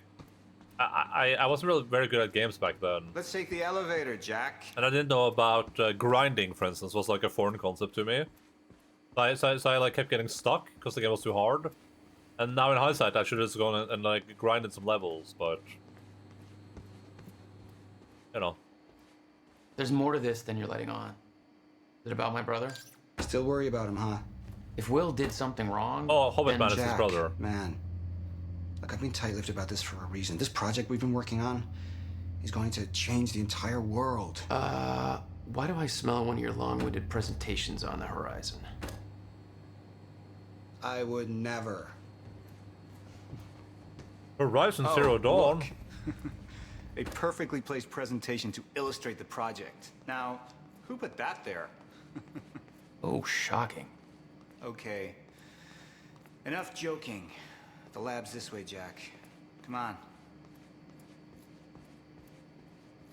wasn't really very good at games back then. Let's take the elevator, Jack. And I didn't know about grinding, for instance, was like a foreign concept to me. So I like kept getting stuck because the game was too hard. And now in hindsight, I should have just gone and like grinded some levels, but you know. There's more to this than you're letting on. Is it about my brother? Still worry about him, huh? If Will did something wrong, Oh, Hobbit then Man is his Jack, brother. Man, look, I've been tight-lipped about this for a reason. This project we've been working on is going to change the entire world. Why do I smell one of your long-winded presentations on the horizon? I would never. Horizon Zero Dawn. Look. A perfectly placed presentation to illustrate the project. Now, who put that there? Oh, shocking. Okay. Enough joking. The lab's this way, Jack. Come on.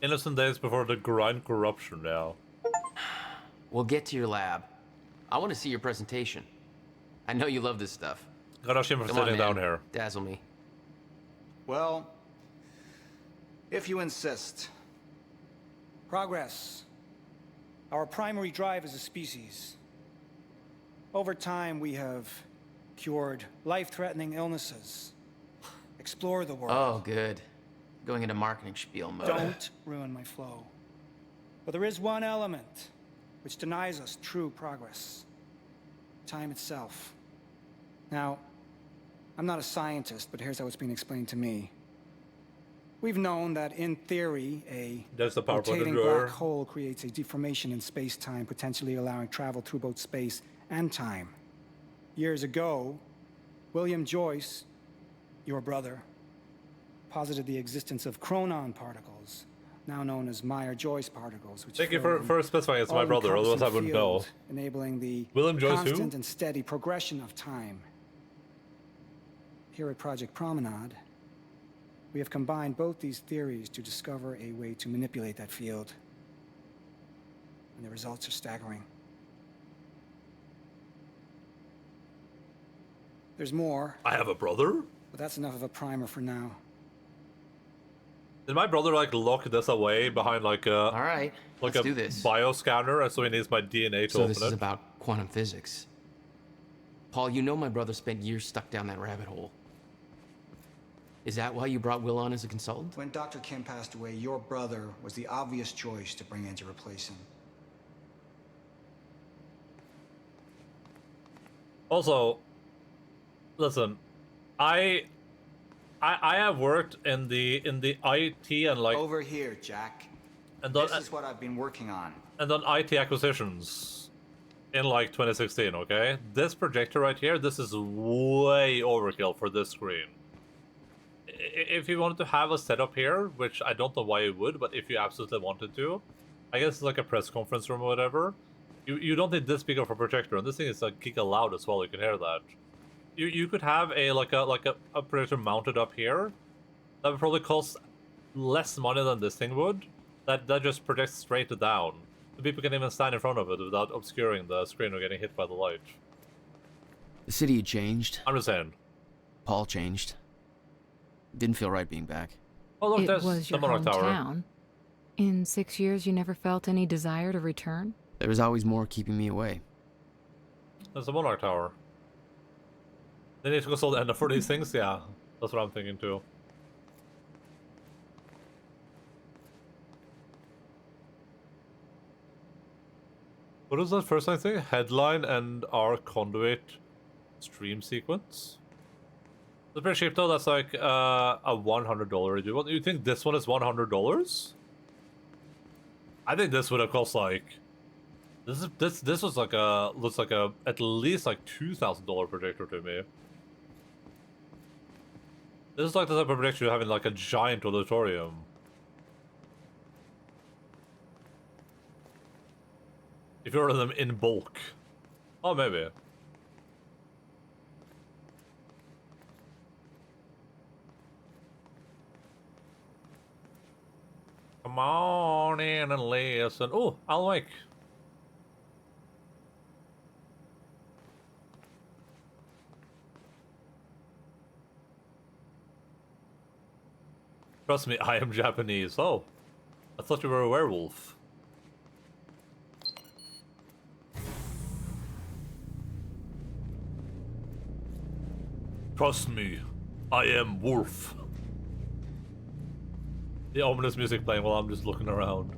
Innocent days before the grind corruption now. We'll get to your lab. I want to see your presentation. I know you love this stuff. Got a shame for Come on, sitting man. down here. Dazzle me. Well, if you insist. Progress. Our primary drive as a species. Over time, we have cured life-threatening illnesses. Explore the world. Oh, good. Going into marketing spiel mode. Don't ruin my flow. But there is one element which denies us true progress. Time itself. Now, I'm not a scientist, but here's how it's been explained to me. We've known that, in theory, a There's the PowerPoint rotating drawer. black hole creates a deformation in space-time, potentially allowing travel through both space and time. Years ago, William Joyce, your brother, posited the existence of chronon particles, now known as Meyer-Joyce particles, which Thank you form for specifying it's my brother, otherwise I wouldn't know. all-encompassing field, enabling the William Joyce who? constant and steady progression of time. Here at Project Promenade, we have combined both these theories to discover a way to manipulate that field. And the results are staggering. There's more, I have a brother? but that's enough of a primer for now. Did my brother like lock this away behind like a All right, like let's a do this. bioscanner, and so he needs my DNA to So open this it? is about quantum physics. Paul, you know my brother spent years stuck down that rabbit hole. Is that why you brought Will on as a consultant? When Dr. Kim passed away, your brother was the obvious choice to bring in to replace him. Also, listen, I have worked in the IT and like Over here, Jack. and done This is what I've been working on. and done IT acquisitions in like 2016. Okay, this projector right here, this is way overkill for this screen. If you wanted to have a setup here, which I don't know why you would, but if you absolutely wanted to, I guess it's like a press conference room or whatever. You don't need this big of a projector, and this thing is like giga loud as well. You can hear that. You could have a projector mounted up here. That would probably cost less money than this thing would. That just projects straight down. So people can even stand in front of it without obscuring the screen or getting hit by the light. The city had changed. I'm just saying. Paul changed. Didn't feel right being back. Oh look, It there's was the your Monarch Tower. hometown. In 6 years, you never felt any desire to return? There was always more keeping me away. There's a Monarch Tower. They need to consult the Ender for these things? Yeah, that's what I'm thinking too. What is that first thing? Headline and our conduit stream sequence? That's pretty cheap though, that's like a $100 review. What, you think this one is $100? I think this would have cost like... This was like a... looks like a... at least like $2,000 projector to me. This is like the type of projector you have in like a giant auditorium. If you order them in bulk. Oh, maybe. Come on in and listen. Oh, I'll wake. Trust me, I am Japanese. Oh, I thought you were a werewolf. Trust me, I am Wolf. The ominous music playing while I'm just looking around.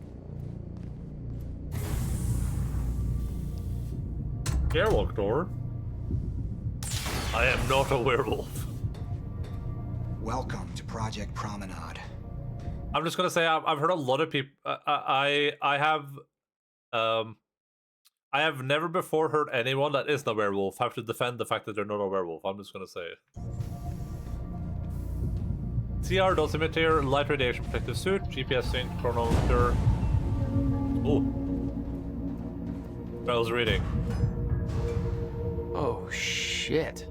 Airlock door? I am not a werewolf. Welcome to Project Promenade. I'm just gonna say I've heard a lot of people. I have never before heard anyone that isn't a werewolf have to defend the fact that they're not a werewolf. I'm just gonna say it. CR dosimeter, light radiation protective suit, GPS sync, chronometer. Oh, I was reading. Oh shit!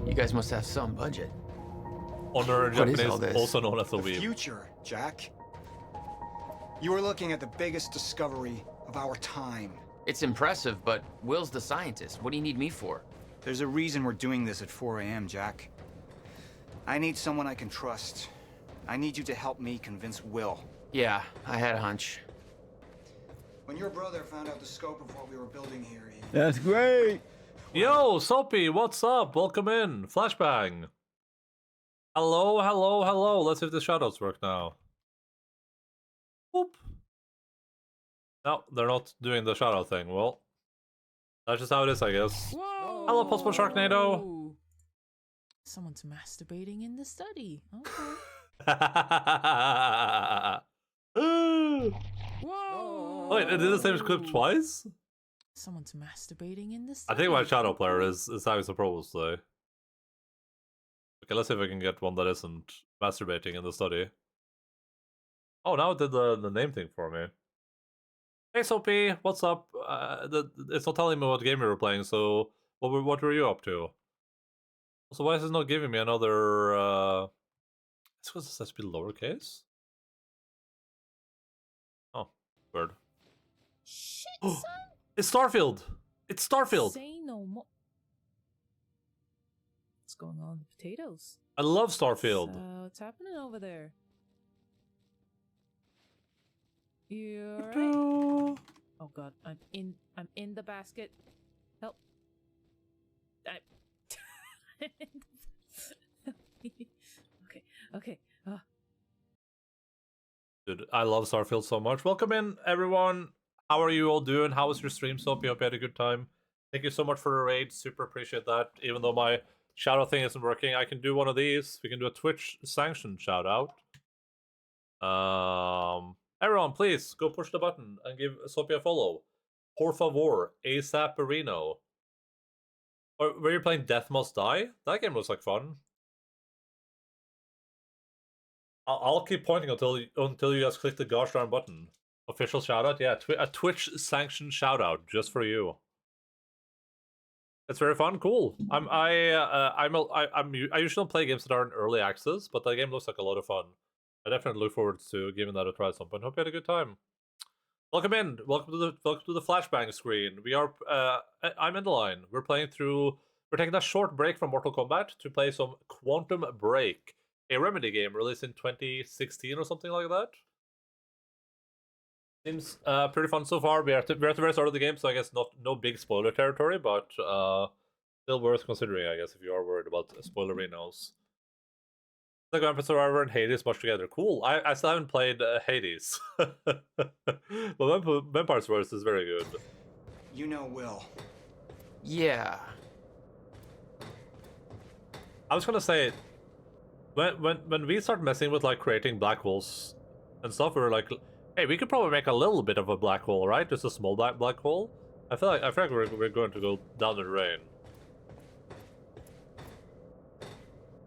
You guys must have some budget. Honor What is Japanese, all this? also known as the The weeb. future, Jack. You are looking at the biggest discovery of our time. It's impressive, but Will's the scientist. What do you need me for? There's a reason we're doing this at 4 a.m., Jack. I need someone I can trust. I need you to help me convince Will. Yeah, I had a hunch. When your brother found out the scope of what we were building here, he... That's great. Yo, Soapy, what's up? Welcome in. Flashbang. Hello, hello, hello. Let's see if the shadows work now. Whoop. No, they're not doing the shadow thing. Well, that's just how it is, I guess. Whoa. Hello, Possible Sharknado. Someone's masturbating in the study. Okay. Whoa. Wait, it did the same clip twice? Someone's masturbating in the I study. think my shadow player is having some problems today. Okay, let's see if I can get one that isn't masturbating in the study. Oh, now it did the name thing for me. Hey, Soapy, what's up? It's not telling me what game we were playing, so what were you up to? Also, why is it not giving me another... It's because it has to be lowercase? Oh, weird. Shit, son. It's Starfield! It's Starfield! Say no more. What's going on with potatoes? I love Starfield. So, what's happening over there? You alright? Oh god, I'm in the basket. Help. Okay. Dude, I love Starfield so much. Welcome in, everyone. How are you all doing? How was your stream, Soapy? Hope you had a good time. Thank you so much for the raid. Super appreciate that. Even though my shadow thing isn't working, I can do one of these. We can do a Twitch sanctioned shout out. Everyone, please go push the button and give Soapy a follow. Por favor, ASAP Areno. Or were you playing Death Must Die? That game looks like fun. I'll keep pointing until you guys click the gosh darn button. Official shout out, yeah, a Twitch sanctioned shout out just for you. It's very fun, cool. I usually don't play games that are in early access, but that game looks like a lot of fun. I definitely look forward to giving that a try at some point. Hope you had a good time. Welcome in. Welcome to the flashbang screen. We are I'm Endaline. We're taking a short break from Mortal Kombat to play some Quantum Break, a Remedy game released in 2016 or something like that. Seems pretty fun so far. We're at the very start of the game, so I guess no big spoiler territory, but still worth considering, I guess, if you are worried about spoilerinos. The Vampire Survivor and Hades much together. Cool. I still haven't played Hades. But Vampire Survivor is very good. You know Will. Yeah. I was gonna say, when we start messing with like creating black holes and stuff, we were like, hey, we could probably make a little bit of a black hole, right? Just a small black hole. I feel like we're going to go down the drain.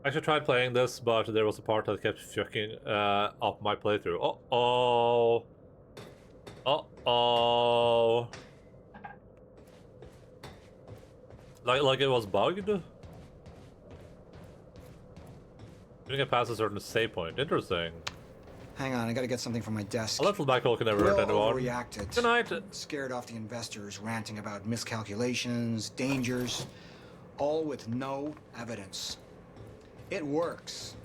I actually tried playing this, but there was a part that kept fucking up my playthrough. Uh-oh. Uh-oh. Like it was bugged? Didn't get past a certain save point. Interesting. Hang on, I gotta get something from my desk. A little black hole can never Will hurt anyone. overreacted. Good night. Scared off the investors, ranting about miscalculations, dangers, all with no evidence. It works.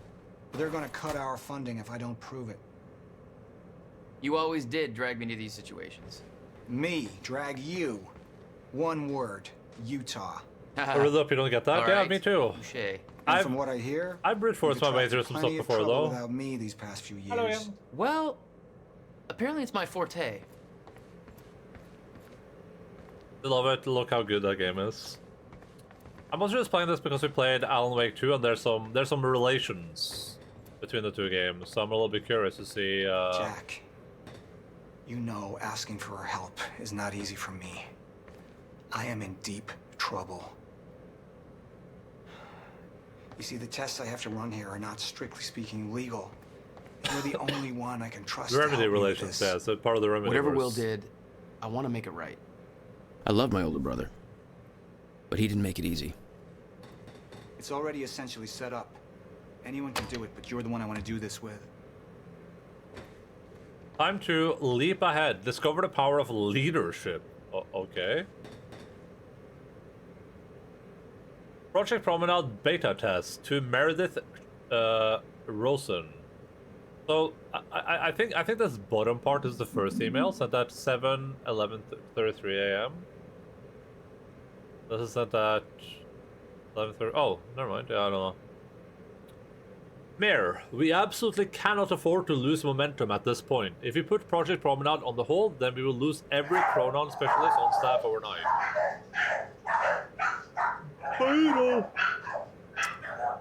But they're gonna cut our funding if I don't prove it. You always did drag me to these situations. Me drag you. One word. Utah. Hurry up, you don't get that? All Yeah, right. me too. Touché. And from what I hear, I've brute forced my way through some stuff before, though. Without me these past few years. Hello, Ian. Well, apparently it's my forte. I love it. Look how good that game is. I'm also just playing this because we played Alan Wake 2, and there's some relations between the two games, so I'm a little bit curious to see. Jack, you know asking for her help is not easy for me. I am in deep trouble. You see, the tests I have to run here are not strictly speaking legal. You're the only one I can trust. Remedy relations, yeah, so part of the remedy. Whatever Will did, I want to make it right. I love my older brother, but he didn't make it easy. It's already essentially set up. Anyone can do it, but you're the one I want to do this with. Time to leap ahead. Discover the power of leadership. Okay. Project Promenade beta test to Meredith Rosen. So I think this bottom part is the first email sent at 11:33 a.m. This is sent at 11:30. Oh, never mind. Yeah, I don't know. Mayor, we absolutely cannot afford to lose momentum at this point. If we put Project Promenade on the hold, then we will lose every Chronon specialist on staff overnight.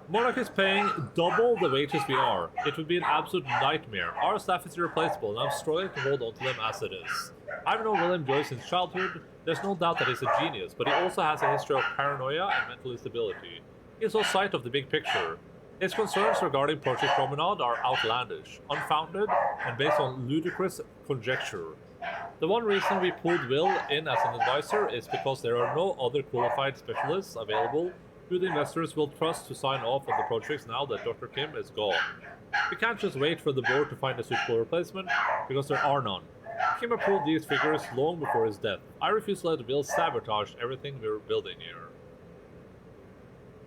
Monarch is paying double the wages we are. It would be an absolute nightmare. Our staff is irreplaceable, and I'm struggling to hold on to them as it is. I've known William Joyce since childhood. There's no doubt that he's a genius, but he also has a history of paranoia and mental instability. He has lost sight of the big picture. His concerns regarding Project Promenade are outlandish, unfounded, and based on ludicrous conjecture. The one reason we pulled Will in as an advisor is because there are no other qualified specialists available who the investors will trust to sign off on the projects now that Dr. Kim is gone. We can't just wait for the board to find a suitable replacement, because there are none. Kim approved these figures long before his death. I refuse to let Will sabotage everything we're building here.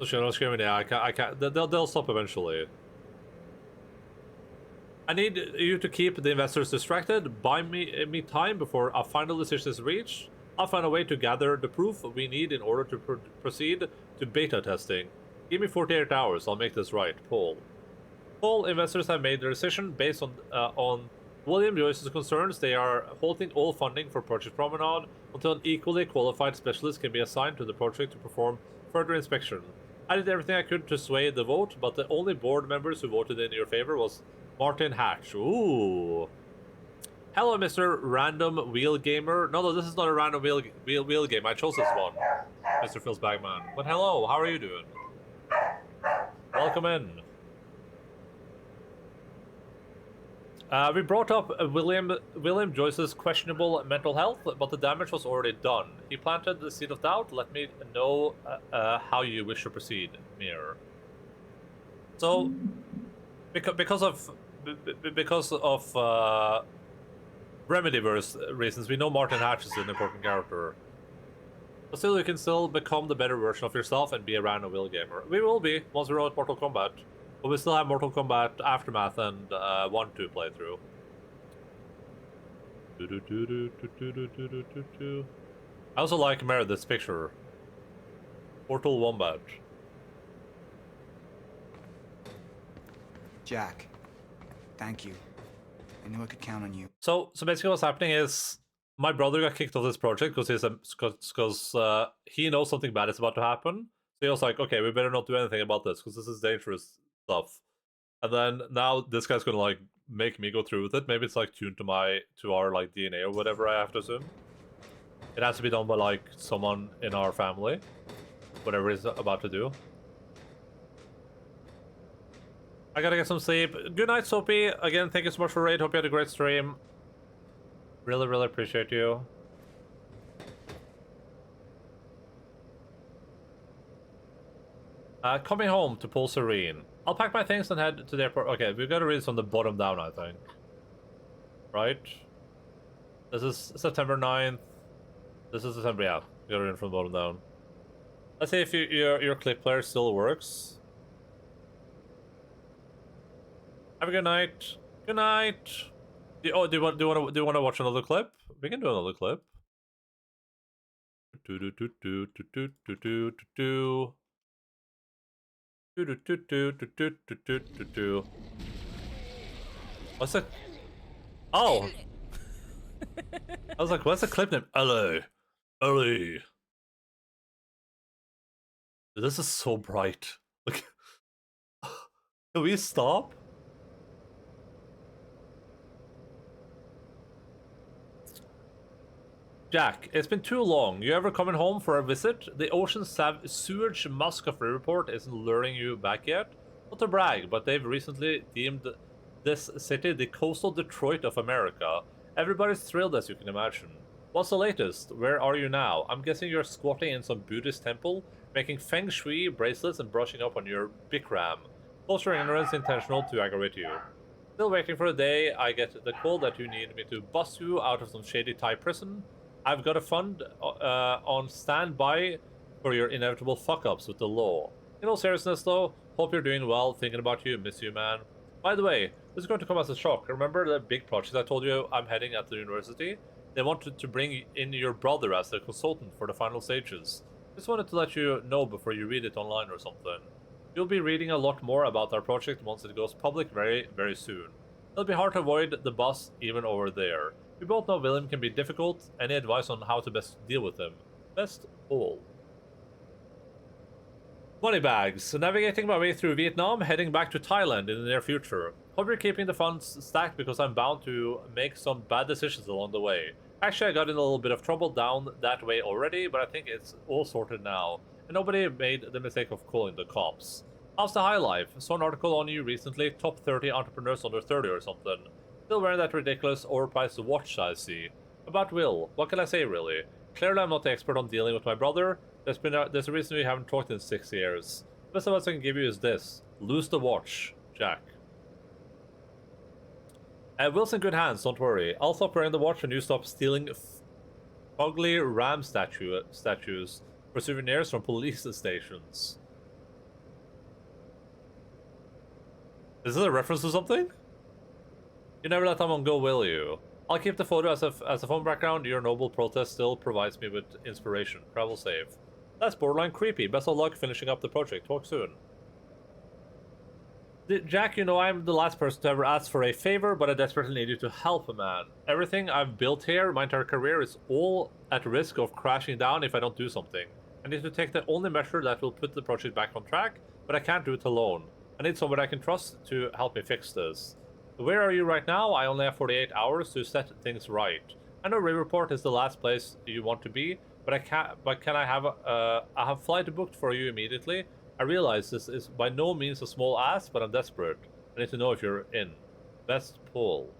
So, yeah, I can't. They'll stop eventually. I need you to keep the investors distracted. Buy me time before a final decision is reached. I'll find a way to gather the proof we need in order to proceed to beta testing. Give me 48 hours. I'll make this right. Paul. Paul, investors have made their decision based on William Joyce's concerns. They are halting all funding for Project Promenade until an equally qualified specialist can be assigned to the project to perform further inspection. I did everything I could to sway the vote, but the only board members who voted in your favor was Martin Hatch. Ooh. Hello, Mr. Random Wheel Gamer. No, this is not a random wheel game. I chose this one, Mr. Phil's Bagman. But hello, how are you doing? Welcome in. We brought up William Joyce's questionable mental health, but the damage was already done. He planted the seed of doubt. Let me know how you wish to proceed, Mir. So, because of Remedyverse reasons, we know Martin Hatch is an important character. But still, you can still become the better version of yourself and be a random wheel gamer. We will be once we roll out Mortal Kombat. But we still have Mortal Kombat Aftermath and 1-2 playthrough. I also like Meredith's picture. Portal Wombat. Jack, thank you. I knew I could count on you. So basically what's happening is my brother got kicked off this project because he knows something bad is about to happen. So he was like, okay, we better not do anything about this because this is dangerous stuff. And then now this guy's gonna like make me go through with it. Maybe it's like tuned to our like DNA or whatever, I have to assume. It has to be done by like someone in our family. Whatever he's about to do. I gotta get some sleep. Good night, Soapy. Again, thank you so much for raid. Hope you had a great stream. Really, really appreciate you. Coming home to pull Serene. I'll pack my things and head to the airport. Okay, we've got to read this from the bottom down, I think. Right? This is September 9th. This is September, yeah. We got to read it from the bottom down. Let's see if your clip player still works. Have a good night. Good night. Do you want to watch another clip? We can do another clip. What's it? Oh. I was like, what's the clip name? Ellie. Ellie. This is so bright. Like, can we stop? Jack, it's been too long. You ever coming home for a visit? The Ocean Sewage Muscovy report isn't luring you back yet. Not to brag, but they've recently deemed this city the coastal Detroit of America. Everybody's thrilled, as you can imagine. What's the latest? Where are you now? I'm guessing you're squatting in some Buddhist temple, making feng shui bracelets and brushing up on your Bikram. Close your ignorance intentional to aggravate you. Still waiting for the day I get the call that you need me to bust you out of some shady Thai prison. I've got a fund on standby for your inevitable fuck-ups with the law. In all seriousness, though, hope you're doing well, thinking about you, miss you, man. By the way, this is going to come as a shock. Remember the big project I told you I'm heading at the university? They wanted to bring in your brother as their consultant for the final stages. Just wanted to let you know before you read it online or something. You'll be reading a lot more about our project once it goes public very, very soon. It'll be hard to avoid the boss even over there. We both know William can be difficult. Any advice on how to best deal with him? Best all. Moneybags. So navigating my way through Vietnam, heading back to Thailand in the near future. Hope you're keeping the funds stacked because I'm bound to make some bad decisions along the way. Actually, I got in a little bit of trouble down that way already, but I think it's all sorted now. And nobody made the mistake of calling the cops. How's the high life? Saw an article on you recently, top 30 entrepreneurs under 30 or something. Still wearing that ridiculous overpriced watch I see. About Will, what can I say really? Clearly I'm not the expert on dealing with my brother. There's a reason we haven't talked in 6 years. The best advice I can give you is this. Lose the watch, Jack. Will's in good hands, don't worry. I'll stop wearing the watch when you stop stealing ugly ram statues for souvenirs from police stations. Is this a reference to something? You never let someone go, will you? I'll keep the photo as a phone background. Your noble protest still provides me with inspiration. Travel safe. That's borderline creepy. Best of luck finishing up the project. Talk soon. Jack, you know I'm the last person to ever ask for a favor, but I desperately need you to help, man. Everything I've built here, my entire career, is all at risk of crashing down if I don't do something. I need to take the only measure that will put the project back on track, but I can't do it alone. I need someone I can trust to help me fix this. Where are you right now? I only have 48 hours to set things right. I know Riverport is the last place you want to be, but can I have I have flight booked for you immediately? I realize this is by no means a small ask, but I'm desperate. I need to know if you're in. Best Paul.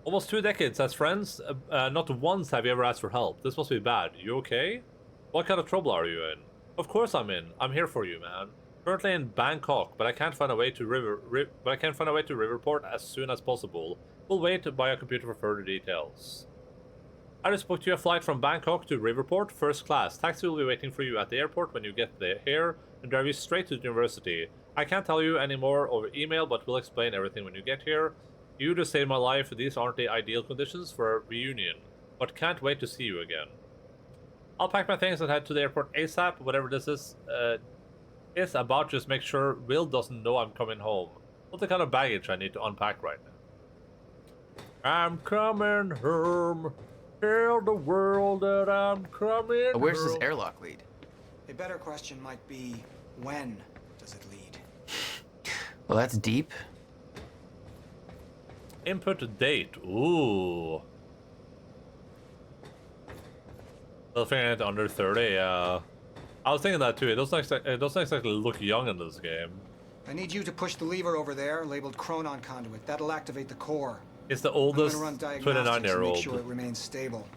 Almost 2 decades as friends. Not once have you ever asked for help. This must be bad. You okay? What kind of trouble are you in? Of course I'm in. I'm here for you, man. Currently in Bangkok, but I can't find a way to Riverport as soon as possible. We'll wait by a computer for further details. I just booked you a flight from Bangkok to Riverport, first class. Taxi will be waiting for you at the airport when you get here and drive you straight to the university. I can't tell you any more over email, but we'll explain everything when you get here. You just saved my life. These aren't the ideal conditions for a reunion, but can't wait to see you again. I'll pack my things and head to the airport ASAP. Whatever this is about, just make sure Will doesn't know I'm coming home. What the kind of baggage I need to unpack right now? I'm coming home. Tell the world that I'm coming Where's home. this airlock lead? A better question might be, when does it lead? Well, that's deep. Input date. Ooh. Still it under 30, yeah. I was thinking that too. It doesn't exactly look young in this game. I need you to push the lever over there, labeled Chronon Conduit. That'll activate the core. It's the oldest I'm gonna run diagnostics 29-year-old. to make sure it remains stable.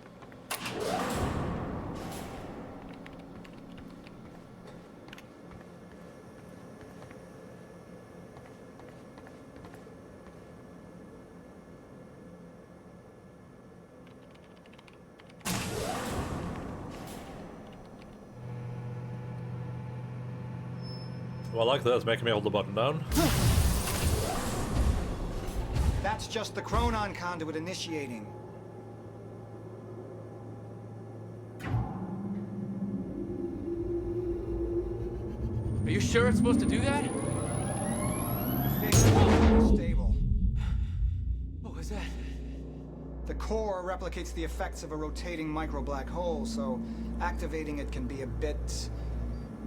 Well, like this, making me hold the button down. That's just the Chronon Conduit initiating. Are you sure it's supposed to do that? Stable. What was that? The core replicates the effects of a rotating micro-black hole, so activating it can be a bit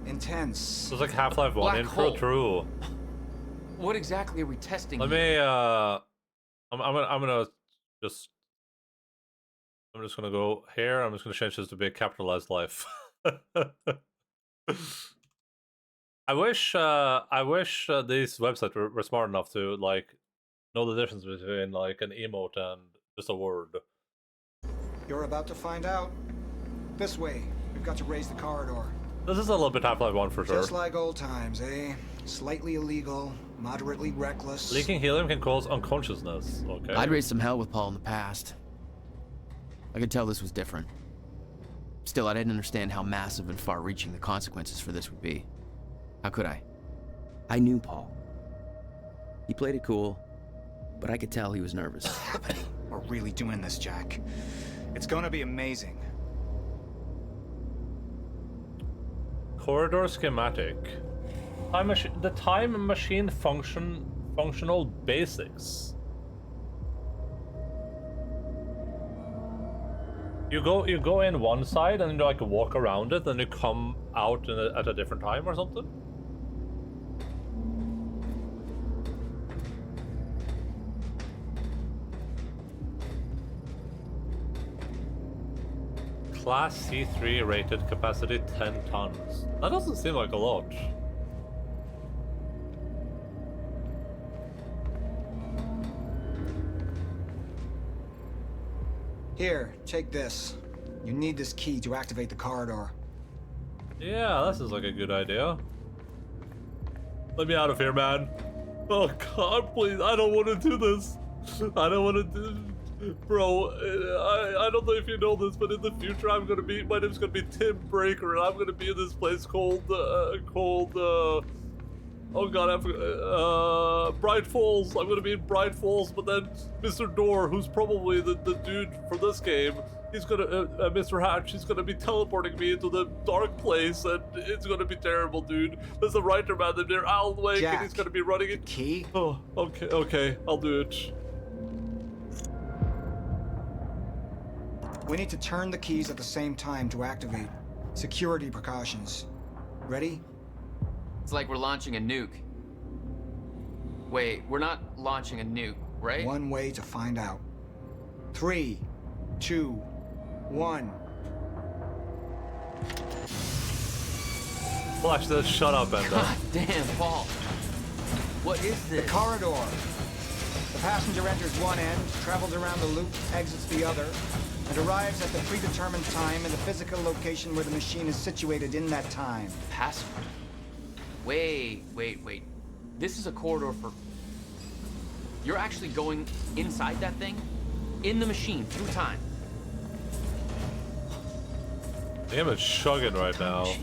intense. It's like Half-Life 1 Black intro, hole. true. What exactly are we testing? Let me, I'm just gonna go here. I'm just gonna change this to be a capitalized life. I wish these websites were smart enough to like know the difference between like an emote and just a word. You're about to find out. This way. We've got to raise the corridor. This is a little bit Half-Life 1 for sure. Just like old times, eh? Slightly illegal, moderately reckless. Leaking helium can cause unconsciousness. Okay. I'd raised some hell with Paul in the past. I could tell this was different. Still, I didn't understand how massive and far-reaching the consequences for this would be. How could I? I knew Paul. He played it cool, but I could tell he was nervous. What's happening? We're really doing this, Jack. It's gonna be amazing. Corridor schematic. The time machine functional basics. You go in one side and you like walk around it, and you come out at a different time or something. Class C3 rated, capacity 10 tons. That doesn't seem like a lot. Here, take this. You need this key to activate the corridor. Yeah, this is like a good idea. Let me out of here, man. Oh God, please! I don't want to do this. I don't want to do. Bro, I don't know if you know this, but in the future my name's gonna be Tim Breaker, and I'm gonna be in this place called, oh God, I forgot, Bright Falls. I'm gonna be in Bright Falls, but then Mr. Door, who's probably the dude for this game, he's gonna, Mr. Hatch, he's gonna be teleporting me into the dark place, and it's gonna be terrible, dude. There's a writer man there, Alan Wake, and he's gonna be running it. Key? Oh, okay, I'll do it. We need to turn the keys at the same time to activate. Security precautions. Ready? It's like we're launching a nuke. Wait, we're not launching a nuke, right? One way to find out. 3, 2, 1. Watch this. Shut up, Enda. God damn, Paul. What is this? The corridor. The passenger enters one end, travels around the loop, exits the other, and arrives at the predetermined time in the physical location where the machine is situated in that time. Passenger? Wait. This is a corridor for... You're actually going inside that thing? In the machine, through time? Damn, it's chugging right now.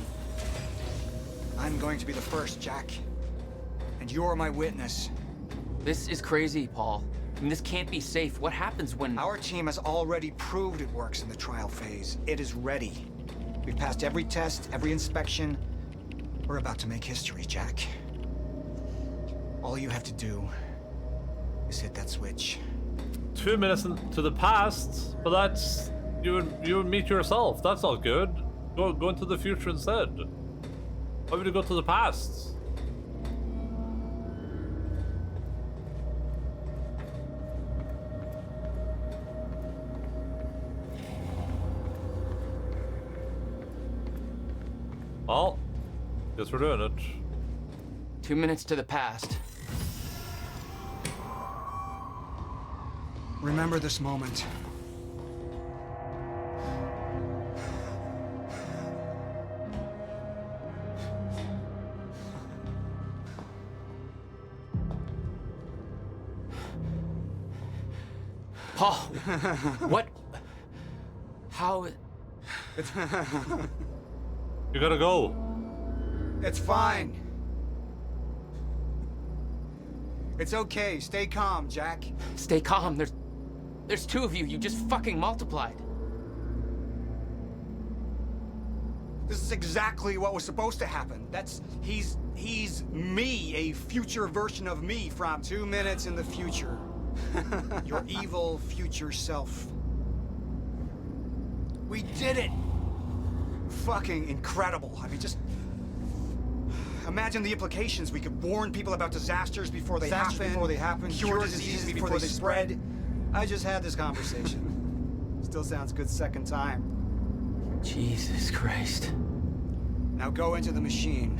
I'm going to be the first, Jack. And you're my witness. This is crazy, Paul. I mean, this can't be safe. What happens when... Our team has already proved it works in the trial phase. It is ready. We've passed every test, every inspection. We're about to make history, Jack. All you have to do is hit that switch. 2 minutes into the past, but that's you meet yourself. That's not good. Go into the future instead. Why would you go to the past? Well, guess we're doing it. 2 minutes to the past. Remember this moment. Paul, what? How? You gotta go. It's fine. It's okay. Stay calm, Jack. Stay calm. There's two of you. You just fucking multiplied. This is exactly what was supposed to happen. He's me, a future version of me from 2 minutes in the future. Your evil future self. We did it! Fucking incredible. I mean, just imagine the implications. We could warn people about disasters before they happen, cure diseases before they spread. I just had this conversation. Still sounds good second time. Jesus Christ. Now go into the machine.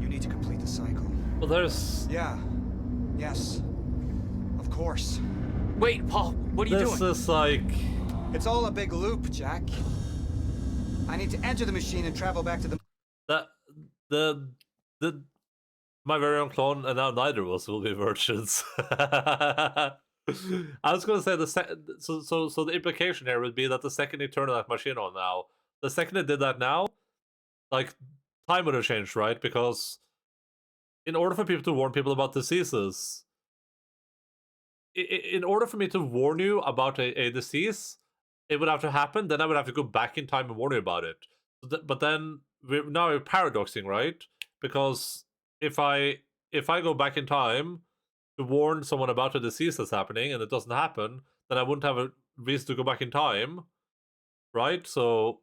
You need to complete the cycle. Well, there's... Yeah. Yes. Of course. Wait, Paul, what are you doing? This is like... It's all a big loop, Jack. I need to enter the machine and travel back to the... My very own clone, and now neither of us will be virgins. I was gonna say so the implication here would be that the second you turn that machine on now, the second it did that now, like, time would have changed, right? Because in order for people to warn people about diseases, in order for me to warn you about a disease, it would have to happen, then I would have to go back in time and warn you about it. But then we're paradoxing, right? Because if I go back in time to warn someone about a disease that's happening and it doesn't happen, then I wouldn't have a reason to go back in time, right? So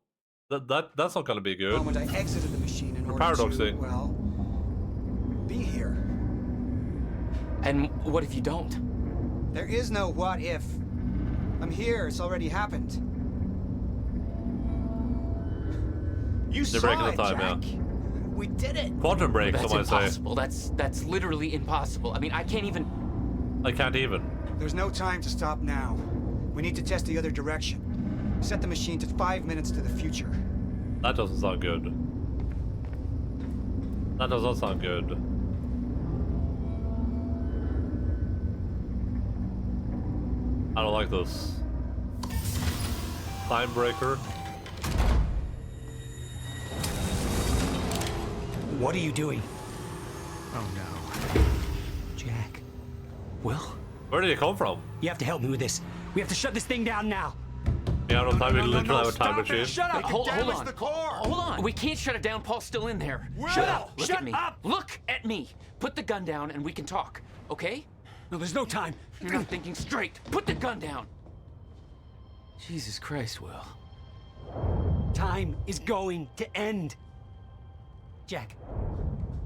that's not going to be good. The moment I exited the machine in We're order paradoxing. to, well, be here. And what if you don't? There is no what if. I'm here. It's already happened. You They're saw breaking it, the time, Jack. yeah. We did it. Quantum break, That's some might say. impossible. That's literally impossible. I mean, I can't even... I can't even. There's no time to stop now. We need to test the other direction. Set the machine to 5 minutes to the future. That doesn't sound good. That does not sound good. I don't like this. Time breaker. What are you doing? Oh no. Jack. Will? Where did it come from? You have to help me with this. We have to shut this thing down now. Yeah, no time. We literally have a time machine. Shut up! Wait, hold on. The core. Hold on. We can't shut it down. Paul's still in there. Shut up! Look Shut at me. up! Look at me. Put the gun down and we can talk. Okay? No, there's no time. You're not thinking straight. Put the gun down. Jesus Christ, Will. Time is going to end. Jack,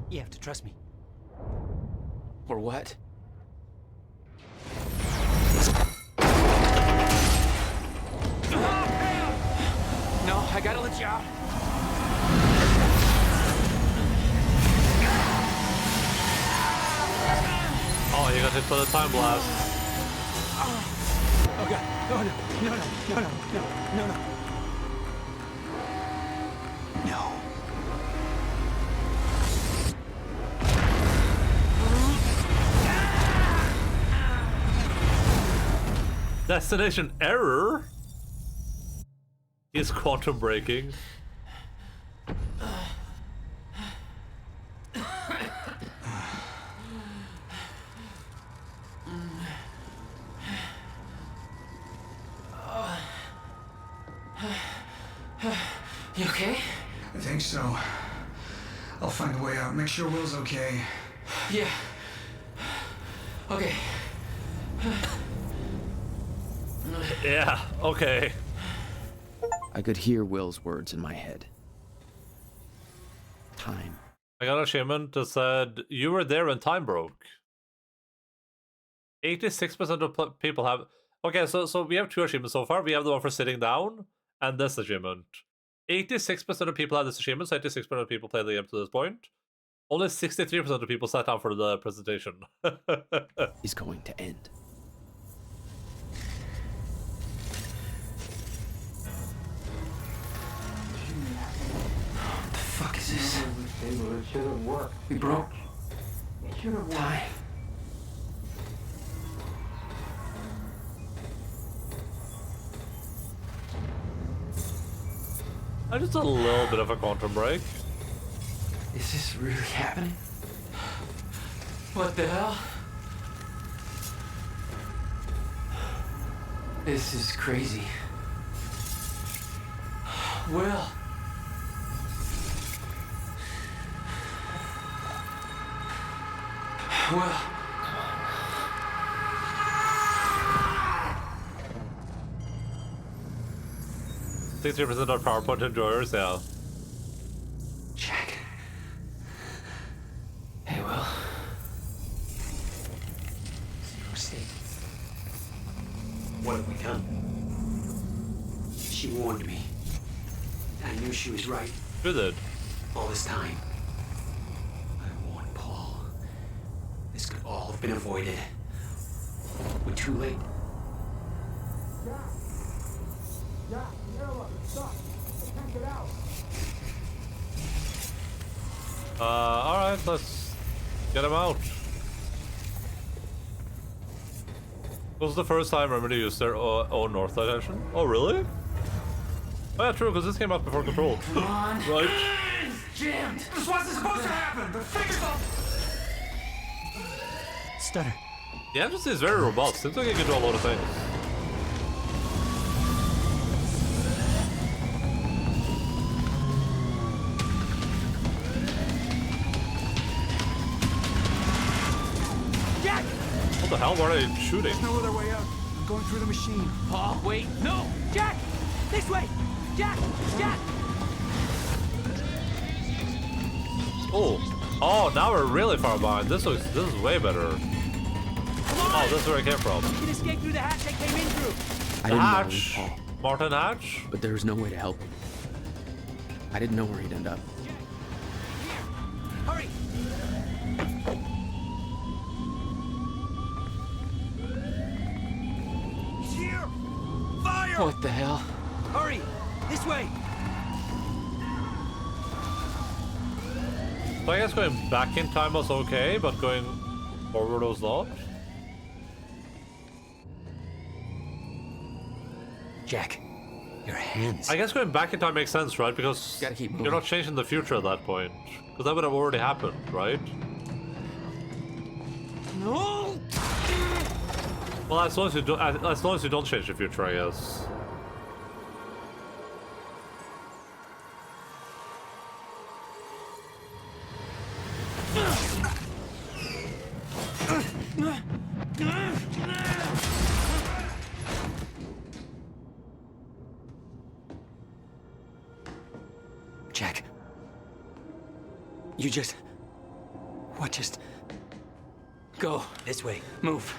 you have to trust me. Or what? No, I gotta let you out. Oh, you got hit by the time blast. Oh God! Oh no! No! No! Destination error? He's quantum breaking. You okay? I think so. I'll find a way out. Make sure Will's okay. Yeah. Okay. Yeah, okay. I could hear Will's words in my head. Time. I got an achievement that said, you were there when time broke. 86% of people have... Okay, so we have 2 achievements so far. We have the one for sitting down, and this achievement. 86% of people have this achievement, so 86% of people played the game to this point. Only 63% of people sat down for the presentation. Is going to end. What the fuck is this? It should have worked. We broke. It should have worked. Time. Just a little bit of a quantum break. Is this really happening? What the hell? This is crazy. Will. Will. 60% of PowerPoint enjoyers, yeah. Jack. Hey, Will. State. What have we done? She warned me. I knew she was right. Who did? All this time. I warned Paul. This could all have been avoided. We're too late. Alright, let's get him out. This was the first time Remedy used their own North Dimension. Oh, really? Oh, yeah, true, because this came out before Control. Come on. Right? Jammed. This wasn't supposed to happen! The fingers up! Stutter. The engine is very robust. Seems like it can do a lot of things. Jack! What the hell? Why are they shooting? There's no other way out. I'm going through the machine. Paul, wait. No! Jack! This way! Jack! Jack! Oh, now we're really far behind. This is way better. Oh, this is where I came from. You can escape through the hatch they came in through. I didn't know Hatch. Paul, Martin Hatch? but there was no way to help him. I didn't know where he'd end up. Hurry! He's here! Fire! What the hell? Hurry! This way! So I guess going back in time was okay, but going forward was not. Jack, your hands. I guess going back in time makes sense, right? Because Gotta keep you're moving. not changing the future at that point. Because that would have already happened, right? No! Well, as long as you don't change the future, I guess. Jack. You just... What just... Go. This way. Move.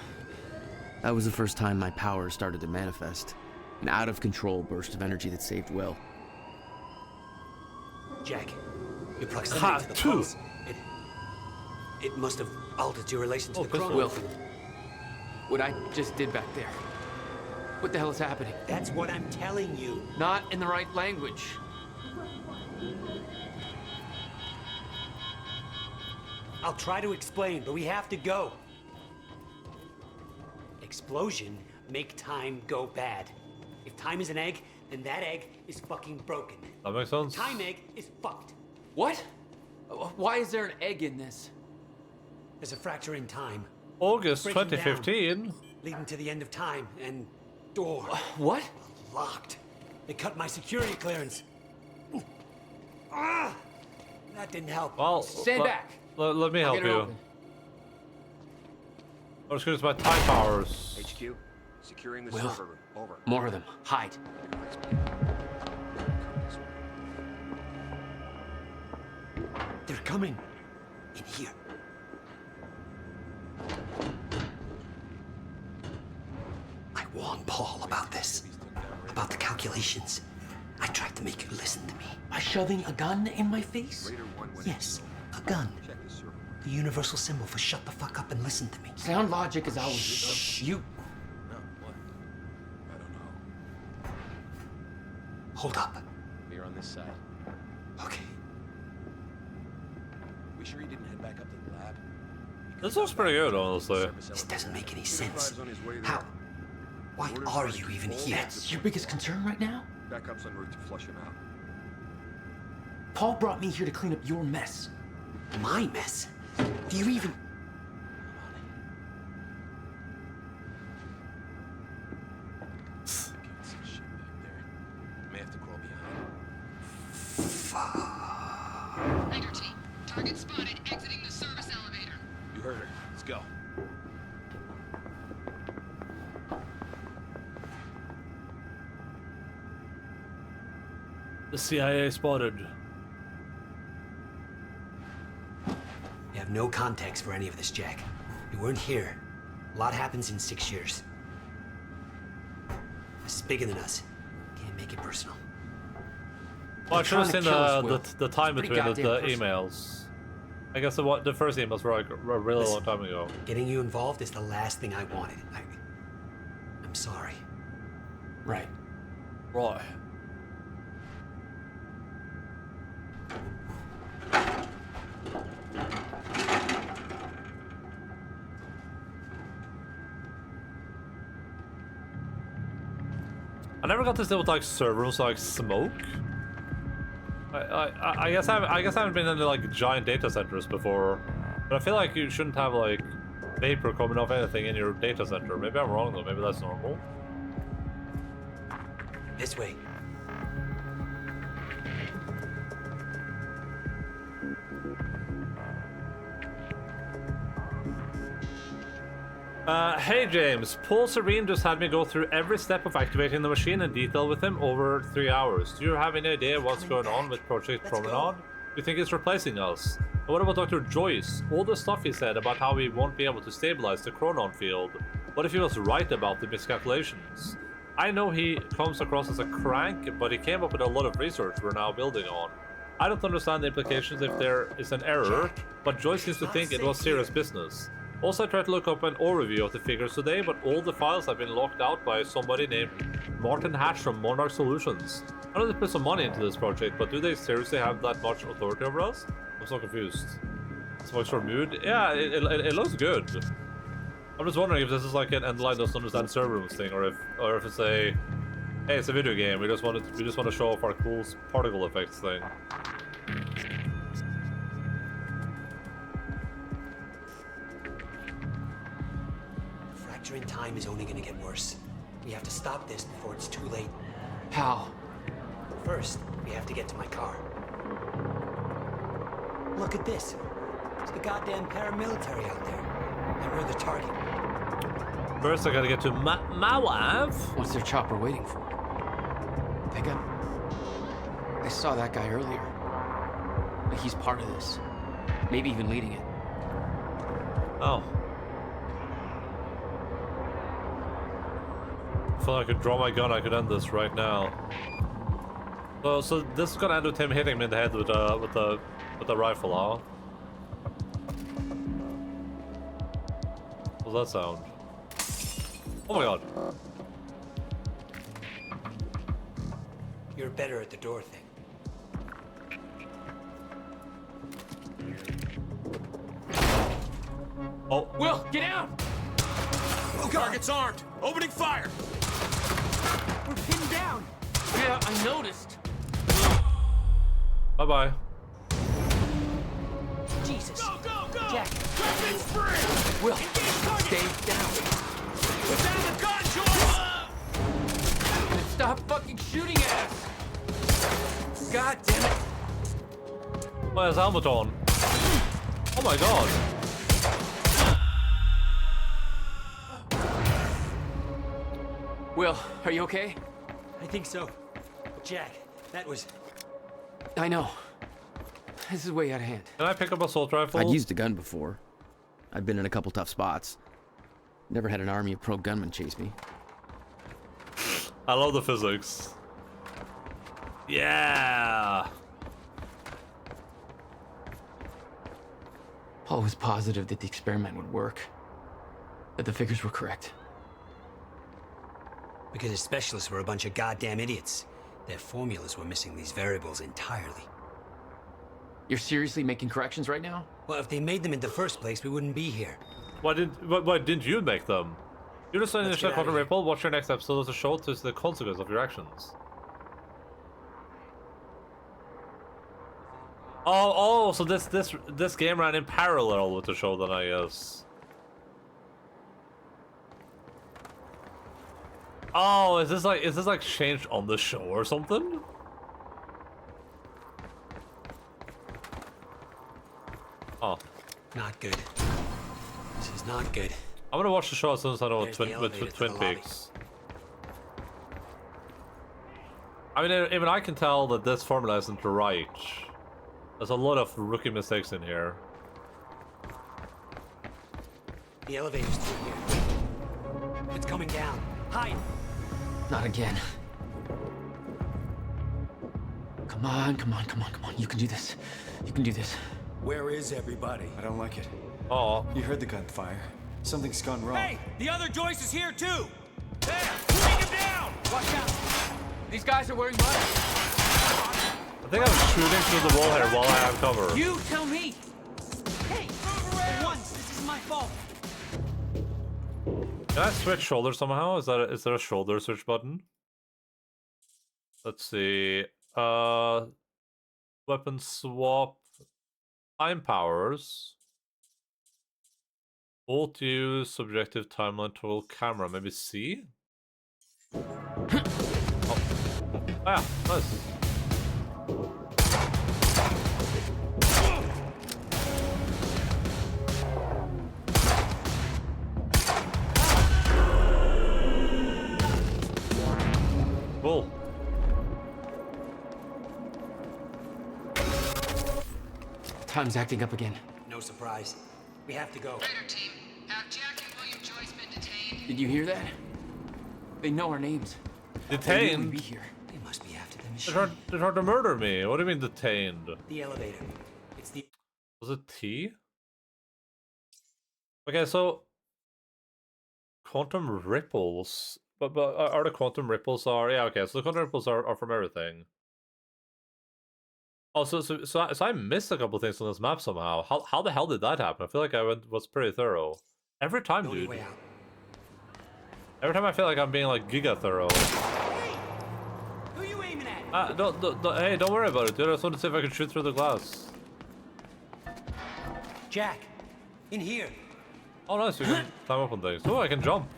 That was the first time my power started to manifest. An out-of-control burst of energy that saved Will. Jack, your proximity to the pulse. It must have altered your relation to the chrono. Will. What I just did back there. What the hell is happening? That's what I'm telling you. Not in the right language. I'll try to explain, but we have to go. Explosion make time go bad. If time is an egg, then that egg is fucking broken. That makes sense. Time egg is fucked. What? Why is there an egg in this? There's a fracture in time. August Breaking 2015. down, leading to the end of time, and door. What? Locked. They cut my security clearance. That didn't help. Well, Stand back. Let me I'll help get it you. open. I'm just gonna use my time powers. HQ, securing the Will, server room. Over. more of them. Hide. They're coming. In here. I warned Paul about this. About the calculations. I tried to make you listen to me. By shoving a gun in my face? Yes, a gun. The universal symbol for shut the fuck up and listen to me. Sound logic is always... Shh, you... No, what? I don't know. Hold up. We're on this side. Okay. We sure he didn't head back up to the lab? This looks pretty good, honestly. This doesn't make any sense. How? Why are you even here? That's your biggest concern right now? Backup's en route to flush him out. Paul brought me here to clean up your mess. My mess? Do you even... Some shit back there. May have to crawl behind. Fuck. Ranger team, target spotted exiting the service elevator. You heard her. Let's go. The CIA spotted. You have no context for any of this, Jack. You weren't here. A lot happens in 6 years. This is bigger than us. Can't make it personal. Well, I should have seen the time Pretty between the goddamn personal. emails. I guess the first emails were like a really long time ago. Getting you involved is the last thing I wanted. I'm sorry. Right. Right. I never got to deal with like server rooms like smoke. I guess I haven't been in like giant data centers before, but I feel like you shouldn't have like vapor coming off anything in your data center. Maybe I'm wrong though. Maybe that's normal. This way. Hey James, Paul Serene just had me go through every step of activating the machine in detail with him over 3 hours. Do you have any idea what's going on with Project Promenade? Do you think it's replacing us? And what about Dr. Joyce? All the stuff he said about how we won't be able to stabilize the chronon field. What if he was right about the miscalculations? I know he comes across as a crank, but he came up with a lot of research we're now building on. I don't understand the implications if there is an error, but Joyce seems to think it was serious business. Also, I tried to look up an overview of the figures today, but all the files have been locked out by somebody named Martin Hatch from Monarch Solutions. I know they put some money into this project, but do they seriously have that much authority over us? I'm so confused. Smokes for mood? Yeah, it looks good. I'm just wondering if this is like an Endaline doesn't understand server rooms thing, or if it's a hey, it's a video game. We just want to show off our cool particle effects thing. Fracturing time is only gonna get worse. We have to stop this before it's too late. How? First, we have to get to my car. Look at this. It's the goddamn paramilitary out there. And we're the target. First, I gotta get to my wife. What's their chopper waiting for? Pickup? I saw that guy earlier. Like he's part of this. Maybe even leading it. Oh. If I could draw my gun, I could end this right now. So this is gonna end with him hitting me in the head with the rifle, huh? What does that sound? Oh my god. You're better at the door thing. Oh. Will, get down! Oh, target's armed! Opening fire! We're pinned down! Yeah, I noticed. Bye-bye. Jesus. Go, go, go! Jack. Weapons free! Will, stay down. Put down the gun, Joyce! Stop fucking shooting at us! God damn it! Oh, his helmet on. Oh my god. Will, are you okay? I think so. Jack, that was... I know. This is way out of hand. Can I pick up assault rifle? I'd used a gun before. I'd been in a couple tough spots. Never had an army of pro gunmen chase me. I love the physics. Yeah. Paul was positive that the experiment would work. That the figures were correct. Because his specialists were a bunch of goddamn idiots. Their formulas were missing these variables entirely. You're seriously making corrections right now? Well, if they made them in the first place, we wouldn't be here. Why didn't you make them? You just signed the Quantum Ripple. Watch your next episode of the show to see the consequence of your actions. Oh, so this game ran in parallel with the show then, I guess. Oh, is this like changed on the show or something? Oh. Not good. This is not good. I'm gonna watch the show as soon as I know There's Twin the elevator to Twin the lobby. Peaks. I mean, even I can tell that this formula isn't right. There's a lot of rookie mistakes in here. The elevator's through here. It's coming down. Hide! Not again. Come on, come on, come on, come on. You can do this. You can do this. Where is everybody? I don't like it. Oh. You heard the gunfire. Something's gone wrong. Hey, the other Joyce is here too. There, bring him down. Watch out. These guys are wearing masks. I think I'm shooting through the wall here while I have cover. You tell me! Hey, for once, this is my fault. Can I switch shoulder somehow? Is there a shoulder switch button? Let's see. Weapon swap. Time powers. Alt use, subjective timeline, total camera. Maybe C? Oh. Ah, nice. Cool. Time's acting up again. No surprise. We have to go. Raider team, have Jack and William Joyce been detained? Did you hear that? They know our names. Detained? They be here. They must be after the machine. They tried to murder me. What do you mean detained? The elevator. It's the... Was it T? Okay, so... Quantum ripples. But are the quantum ripples are... Yeah, okay, so the quantum ripples are from everything. Oh, so I missed a couple things on this map somehow. How the hell did that happen? I feel like I was pretty thorough. Every time, dude. Every time I feel like I'm being like giga thorough. Hey! Who you aiming at? Hey, don't worry about it, dude. I just wanted to see if I could shoot through the glass. Jack, in here. Oh, nice. You can climb up on things. Oh, I can jump.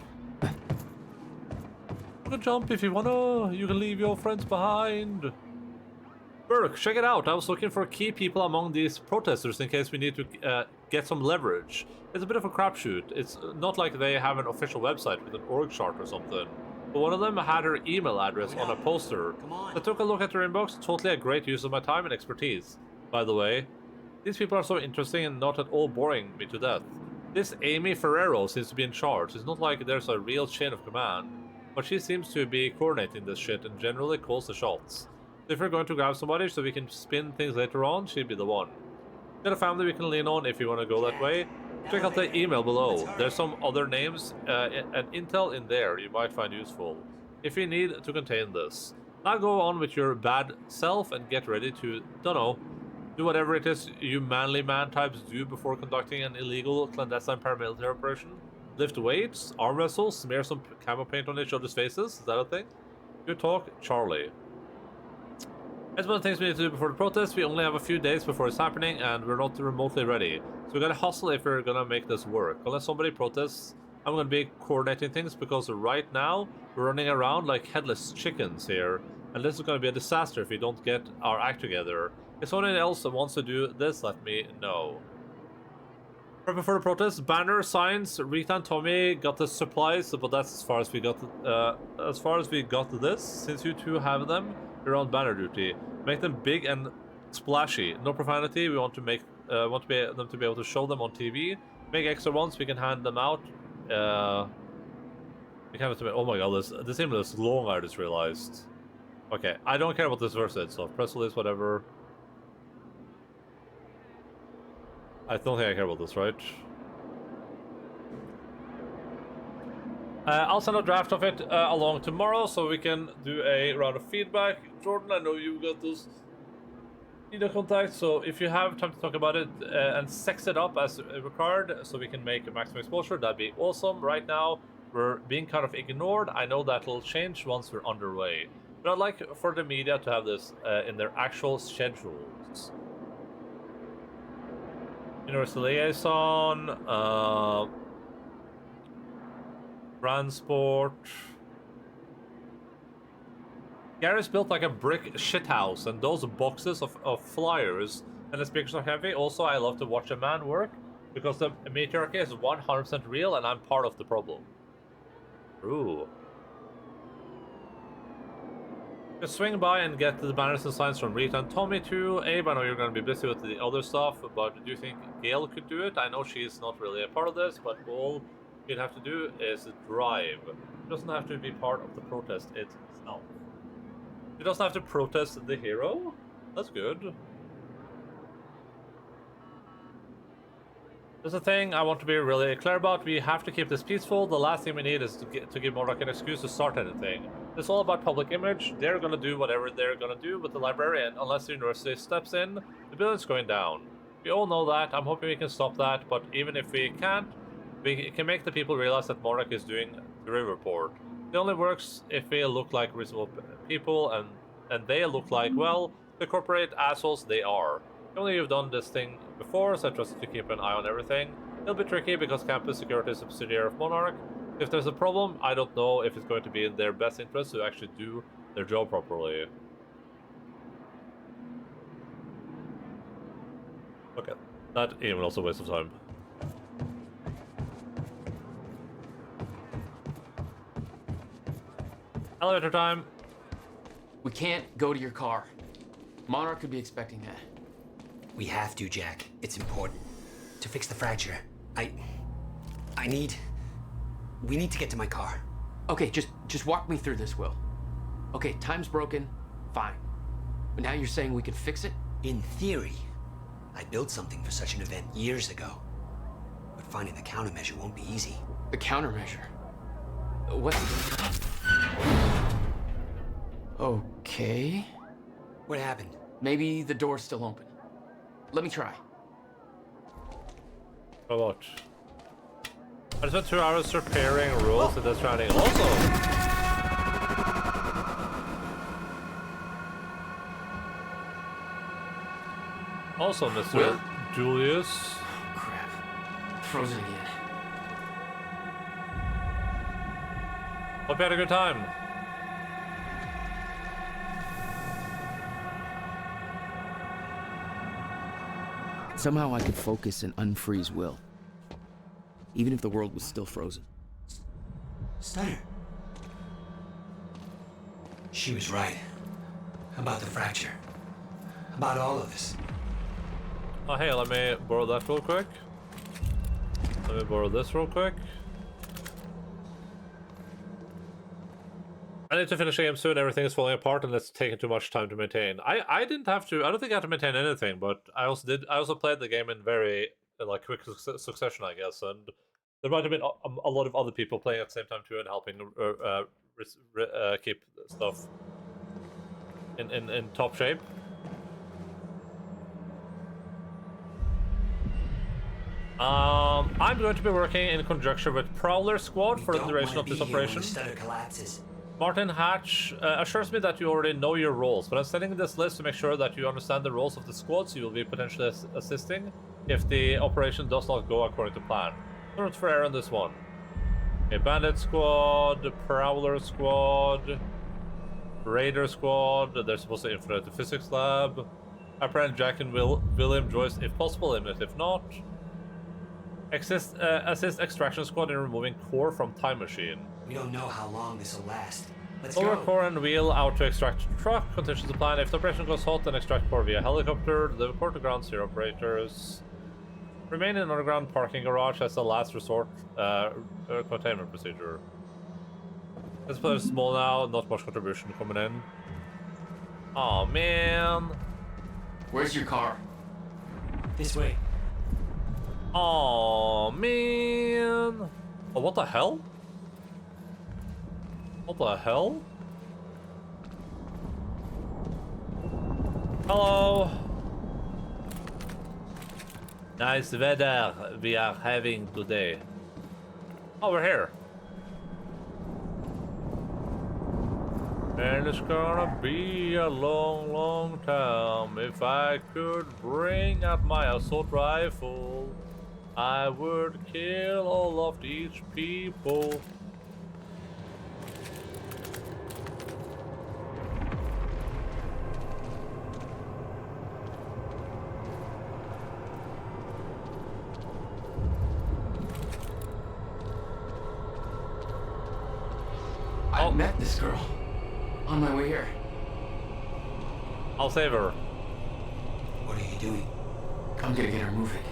You can jump if you wanna. You can leave your friends behind. Burke, check it out. I was looking for key people among these protesters in case we need to get some leverage. It's a bit of a crapshoot. It's not like they have an official website with an org chart or something. But one of them had her email address on a poster. I took a look at her inbox. Totally a great use of my time and expertise. By the way, these people are so interesting and not at all boring me to death. This Amy Ferrero seems to be in charge. It's not like there's a real chain of command, but she seems to be coordinating this shit and generally calls the shots. If we're going to grab somebody so we can spin things later on, she'd be the one. Got a family we can lean on if you want to go that way. Check out the email below. There's some other names and intel in there you might find useful if you need to contain this. Now go on with your bad self and get ready to, do whatever it is you manly man types do before conducting an illegal clandestine paramilitary operation. Lift weights, arm wrestle, smear some camo paint on each other's faces. Is that a thing? Good talk, Charlie. That's one of the things we need to do before the protest. We only have a few days before it's happening and we're not remotely ready. So we gotta hustle if we're gonna make this work. Unless somebody protests, I'm gonna be coordinating things because right now we're running around like headless chickens here. And this is gonna be a disaster if we don't get our act together. If someone else wants to do this, let me know. Prepping for the protest, banner, signs. Rita and Tommy got the supplies, but that's as far as we got. As far as we got this, since you two have them, you're on banner duty. Make them big and splashy. No profanity. We want to make them to be able to show them on TV. Make extra ones. We can hand them out. We can have to. Oh my god, this game is long. I just realized. Okay, I don't care about this verse itself. Press release, whatever. I don't think I care about this, right? I'll send a draft of it along tomorrow so we can do a round of feedback. Jordan, I know you got those contacts, so if you have time to talk about it and sex it up as required so we can make a maximum exposure, that'd be awesome. Right now, we're being kind of ignored. I know that'll change once we're underway. But I'd like for the media to have this in their actual schedules. University Liaison, Transport. Gary's built like a brick shithouse, and those boxes of flyers and the speakers are heavy. Also, I love to watch a man work because the matriarchy is 100% real, and I'm part of the problem. Ooh. Just swing by and get the banners and signs from Rita and Tommy too. Abe, I know you're going to be busy with the other stuff, but do you think Gail could do it? I know she's not really a part of this, but all you'd have to do is drive. It doesn't have to be part of the protest itself. It doesn't have to protest the hero? That's good. There's a thing I want to be really clear about. We have to keep this peaceful. The last thing we need is to give Mordok an excuse to start anything. It's all about public image. They're going to do whatever they're going to do with the library, and unless the university steps in, the building's going down. We all know that. I'm hoping we can stop that, but even if we can't, we can make the people realize that Mordok is doing the report. It only works if we look like reasonable people, and they look like, well, the corporate assholes they are. Only you've done this thing before, so I trust you to keep an eye on everything. It'll be tricky because campus security is a subsidiary of Monarch. If there's a problem, I don't know if it's going to be in their best interest to actually do their job properly. Okay, that even also a waste of time. Elevator time. We can't go to your car. Monarch could be expecting that. We have to, Jack. It's important. To fix the fracture, we need to get to my car. Okay, just walk me through this, Will. Okay, time's broken, fine. But now you're saying we could fix it? In theory. I built something for such an event years ago. But finding the countermeasure won't be easy. The countermeasure? What? Okay. What happened? Maybe the door's still open. Let me try. Oh, what? I spent 2 hours repairing rules in this rounding. Also, Mr. Will? Julius. Oh, crap. Frozen again. Hope you had a good time. Somehow I could focus and unfreeze Will. Even if the world was still frozen. Steiner. She was right. About the fracture. About all of this. Oh, hey, let me borrow that real quick. Let me borrow this real quick. I need to finish the game soon. Everything is falling apart and it's taking too much time to maintain. I didn't have to. I don't think I had to maintain anything, but I also played the game in very like quick succession, I guess, and there might have been a lot of other people playing at the same time too and helping keep stuff in top shape. I'm going to be working in conjunction with Prowler Squad for the duration of this operation. Martin Hatch assures me that you already know your roles, but I'm sending this list to make sure that you understand the roles of the squads you will be potentially assisting if the operation does not go according to plan. No room for error on this one. A Bandit Squad, Prowler Squad, Raider Squad, they're supposed to infiltrate the physics lab. Apparent Jack and William Joyce, if possible, if not. Assist extraction squad in removing core from time machine. We don't know how long this will last. Let's Lower go. core and wheel out to extract truck. Contingency plan. If the operation goes hot, then extract core via helicopter. Deliver core to ground zero operators. Remain in underground parking garage as a last resort containment procedure. This place is small now, not much contribution coming in. Oh man. Where's your car? This way. Oh man. Oh, what the hell? What the hell? Hello. Nice weather we are having today. Oh, we're here. And it's gonna be a long, long time. If I could bring out my assault rifle, I would kill all of these people. I met this girl on my way here. I'll save her. What are you doing? I'm gonna get her moving.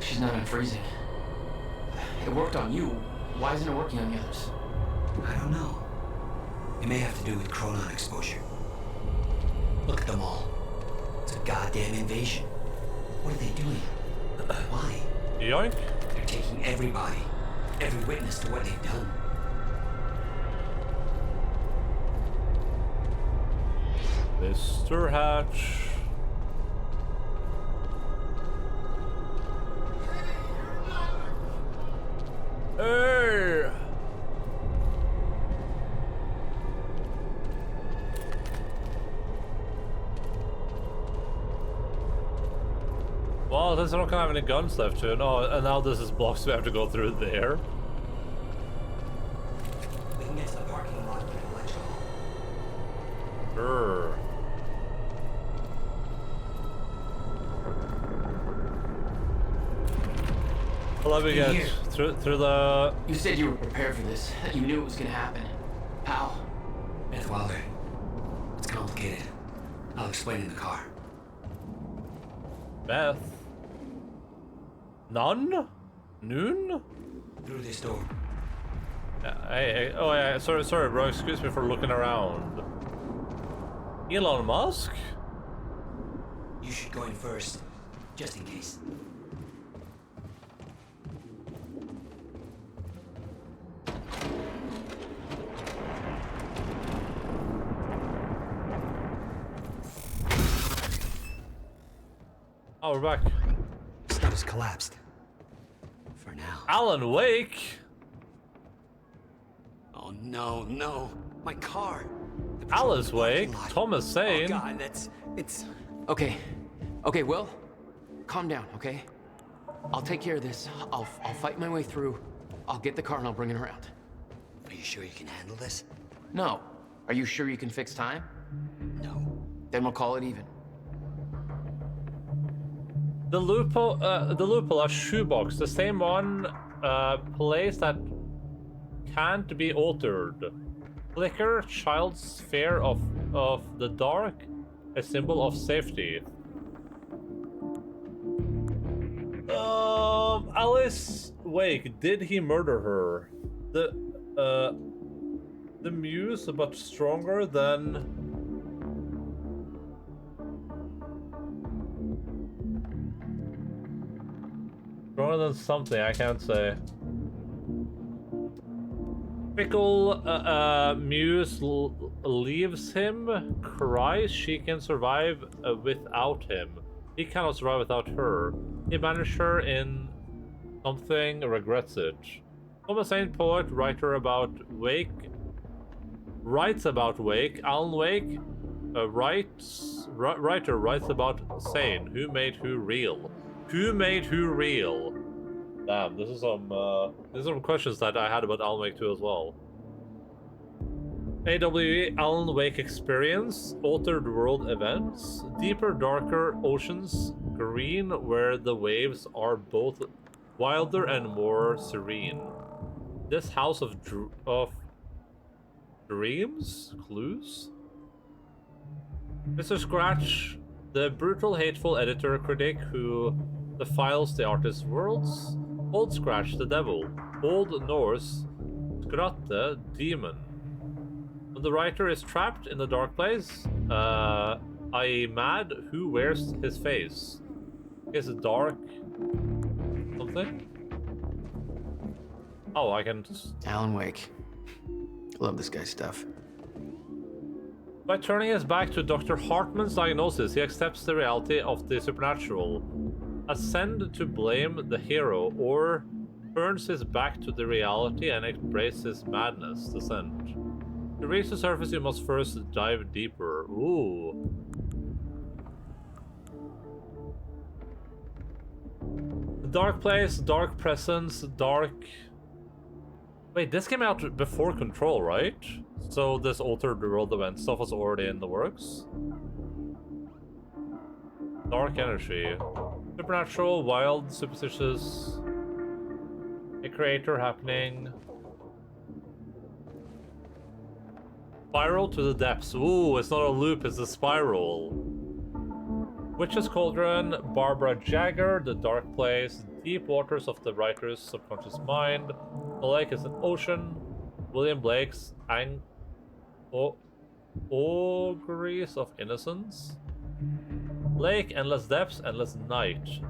She's not unfreezing. It worked on you. Why isn't it working on the others? I don't know. It may have to do with chronon exposure. Look at them all. It's a goddamn invasion. What are they doing? Why? Yoink. They're taking everybody. Every witness to what they've done. Mr. Hatch. Hey! Well, since I don't have any guns left to, no, and now this is blocks we have to go through there. We can get to the parking lot and get electrical. Sure. Let me get through the... You said you were prepared for this. That you knew it was gonna happen. How? Beth Wilder. It's complicated. I'll explain in the car. Beth? None? Noon? Through this door. Hey, oh yeah, sorry bro, excuse me for looking around. Elon Musk? You should go in first, just in case. Oh, we're back. Stuff is collapsed. For now. Alan Wake? Oh no, no. My car. Alice Wake? Thomas Sane? Oh god, it's... Okay. Okay, Will. Calm down, okay? I'll take care of this. I'll fight my way through. I'll get the car and I'll bring it around. Are you sure you can handle this? No. Are you sure you can fix time? No. Then we'll call it even. The loophole, a shoebox, the same one, place that can't be altered. Flicker, child's fear of the dark, a symbol of safety. Alice Wake, did he murder her? The muse, but stronger than... Stronger than something, I can't say. Fickle Muse leaves him, cries she can survive without him. He cannot survive without her. He banished her in something, regrets it. Thomas Saint, poet, writer about Wake, writes about Wake. Alan Wake, writer writes about Sane. Who made who real? Who made who real? Damn, this is some questions that I had about Alan Wake 2 as well. AWE Alan Wake Experience, Altered World Events, Deeper, Darker Oceans, Green, where the waves are both wilder and more serene. This House of Dreams? Clues? Mr. Scratch, the brutal, hateful editor critic who defiles the artist's worlds. Old Scratch, the devil. Old Norse, Skratte, demon. When the writer is trapped in the dark place, i.e. mad, who wears his face? Is it dark something? Oh, I can just... Alan Wake. Love this guy's stuff. By turning his back to Dr. Hartman's diagnosis, he accepts the reality of the supernatural. Ascend to blame the hero, or turns his back to the reality and embraces madness. Descent. To reach the surface, you must first dive deeper. Ooh. Dark place, dark presence, dark... Wait, this came out before Control, right? So this Altered World event stuff was already in the works? Dark energy. Supernatural, wild, superstitious. A creator happening. Spiral to the depths. Ooh, it's not a loop, it's a spiral. Witch's Cauldron, Barbara Jagger, The Dark Place, Deep Waters of the Writer's Subconscious Mind, The Lake is an Ocean, William Blake's Auguries of Innocence, Lake, Endless Depths, Endless Night,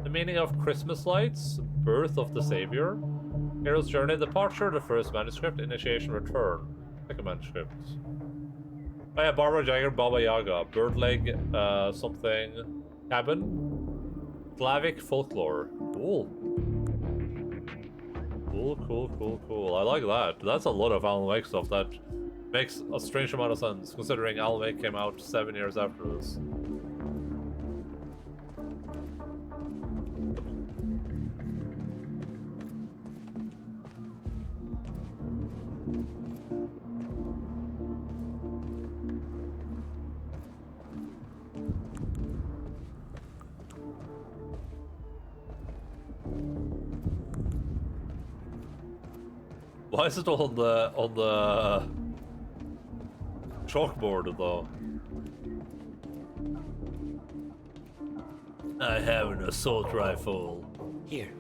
The Meaning of Christmas Lights, Birth of the Savior, Hero's Journey, Departure, The First Manuscript, Initiation, Return, Second Manuscript. Oh yeah, Barbara Jagger, Baba Yaga, Birdleg, something, Cabin, Slavic Folklore. Cool. Cool. I like that. That's a lot of Alan Wake stuff that makes a strange amount of sense, considering Alan Wake came out 7 years after this. Why is it on the chalkboard though? I have an assault rifle. Here,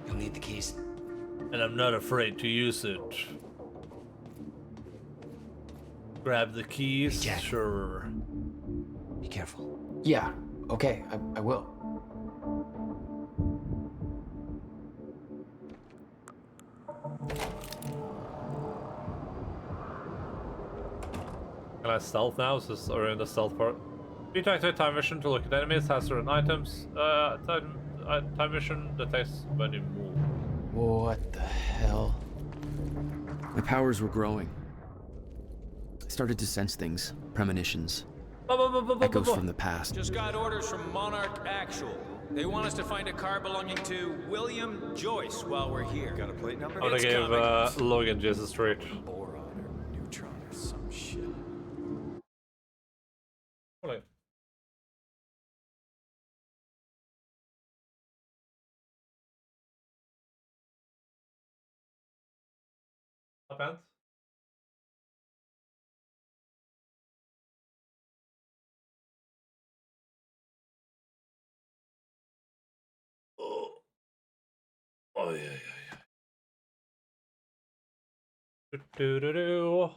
you'll need the keys. And I'm not afraid to use it. Grab the keys? Hey, Jack. Sure. Be careful. Yeah, okay, I will. Can I stealth now? Is this, or in the stealth part? Reactivate time vision to look at enemies, hazard and items. Time vision detects when you move. What the hell? My powers were growing. I started to sense things, premonitions, echoes from the past. Just got orders from Monarch Actual. They want us to find a car belonging to William Joyce while we're here. Got a plate number? I'm gonna give Logan Jesus Street. Boron or neutron or some shit. Right. Up ends. Oh yeah. Do.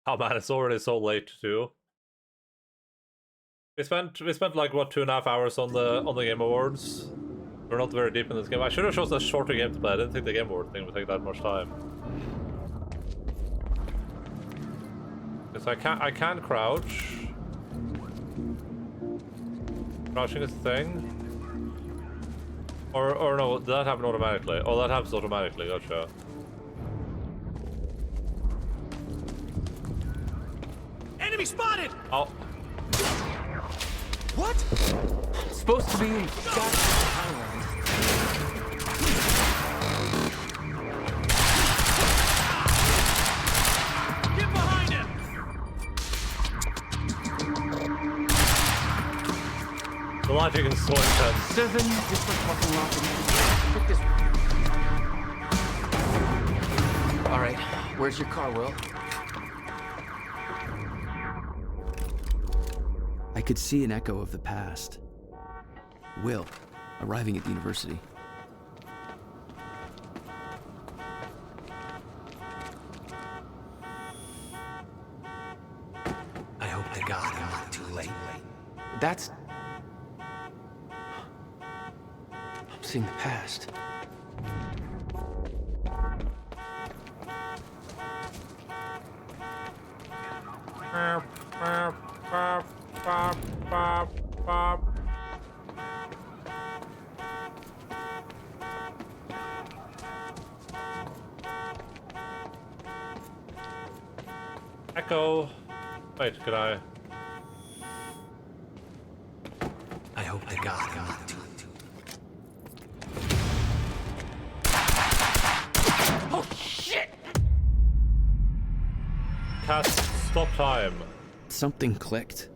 Oh man, it's already so late too. We spent like what 2.5 hours on the Game Awards. We're not very deep in this game. I should have chosen a shorter game to play. I didn't think the Game Award thing would take that much time. Because I can crouch. Crouching is a thing. Or no, did that happen automatically? Oh, that happens automatically, gotcha. Enemy spotted! Oh. What? It's supposed to be Thailand. logic is so intense. 7 different fucking lots. Pick this. All right, where's your car, Will? I could see an echo of the past. Will, arriving at the university. I hope to God I'm not too late. That's... I'm seeing the past. Echo. Wait, could I? I hope to God I'm not too late. Oh, shit! Cast stop time. Something clicked.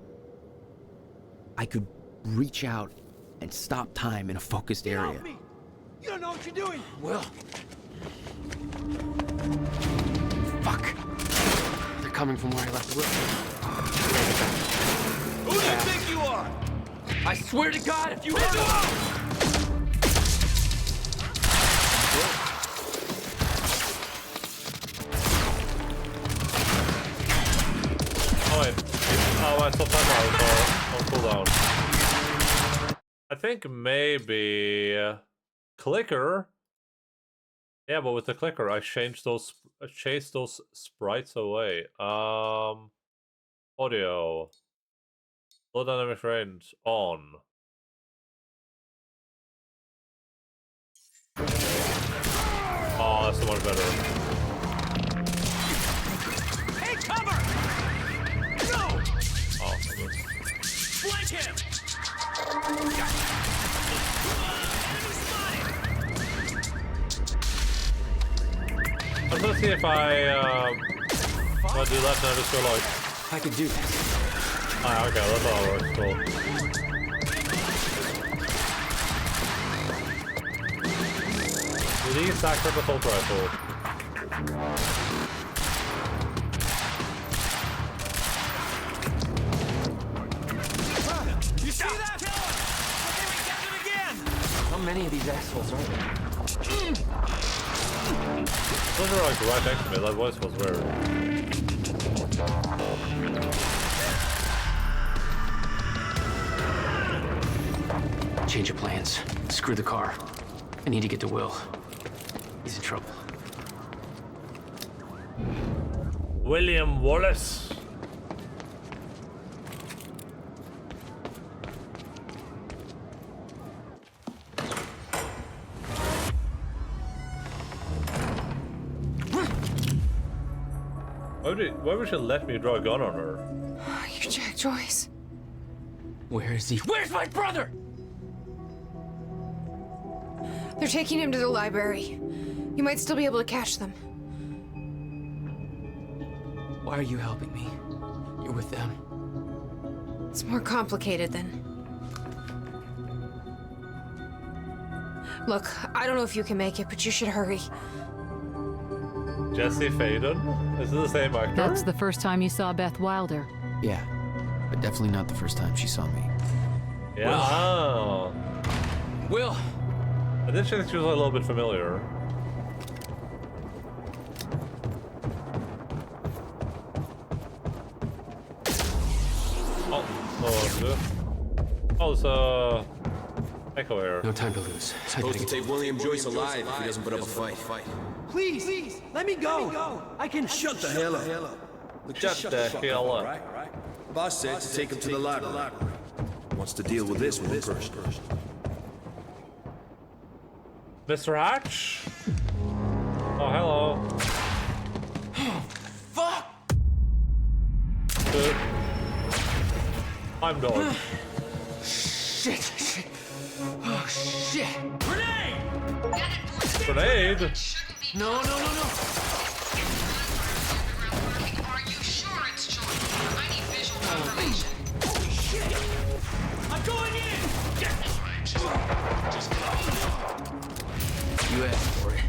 I could reach out and stop time in a focused area. You don't know what you're doing! Will. Fuck. They're coming from where I left the room. Who do you think you are? I swear to God, if you hurt me... Oh wait. Oh, I stopped time on cooldown. I think maybe clicker. Yeah, but with the clicker, I chased those sprites away. Audio. Low dynamic range on. Oh, that's so much better. Hey, cover! Go! Oh, okay. Flank him! I'm gonna see if I want to do that and I just go like... I could do this. Ah, okay, that's how it works, cool. Release that critical rifle. You see that? Kill him! Okay, we got it again! How many of these assholes are there? Those are like right next to me, that voice was weird. Change of plans. Screw the car. I need to get to Will. He's in trouble. William Wallace. Why would she let me draw a gun on her? You're Jack Joyce. Where is he? Where's my brother? They're taking him to the library. You might still be able to catch them. Why are you helping me? You're with them. It's more complicated than... Look, I don't know if you can make it, but you should hurry. Jesse Faden? Is it the same actor? That's the first time you saw Beth Wilder. Yeah, but definitely not the first time she saw me. Yeah. Oh. Will! I did think she was a little bit familiar. Oh, there's echo here. No time to lose. Supposed to take William Joyce alive if he doesn't put up a fight. Please, let me go. I can... Shut the hell up. Look, Shut the hell up. Right? Boss said to take him to the library. Wants to deal with this one first. Mr. Hatch? Oh, hello. Fuck! Good. I'm going. Shit. Oh, shit. Grenade! Grenade? No. Are you sure it's Jordan? I need visual confirmation. Holy shit! I'm going in! You asked for it.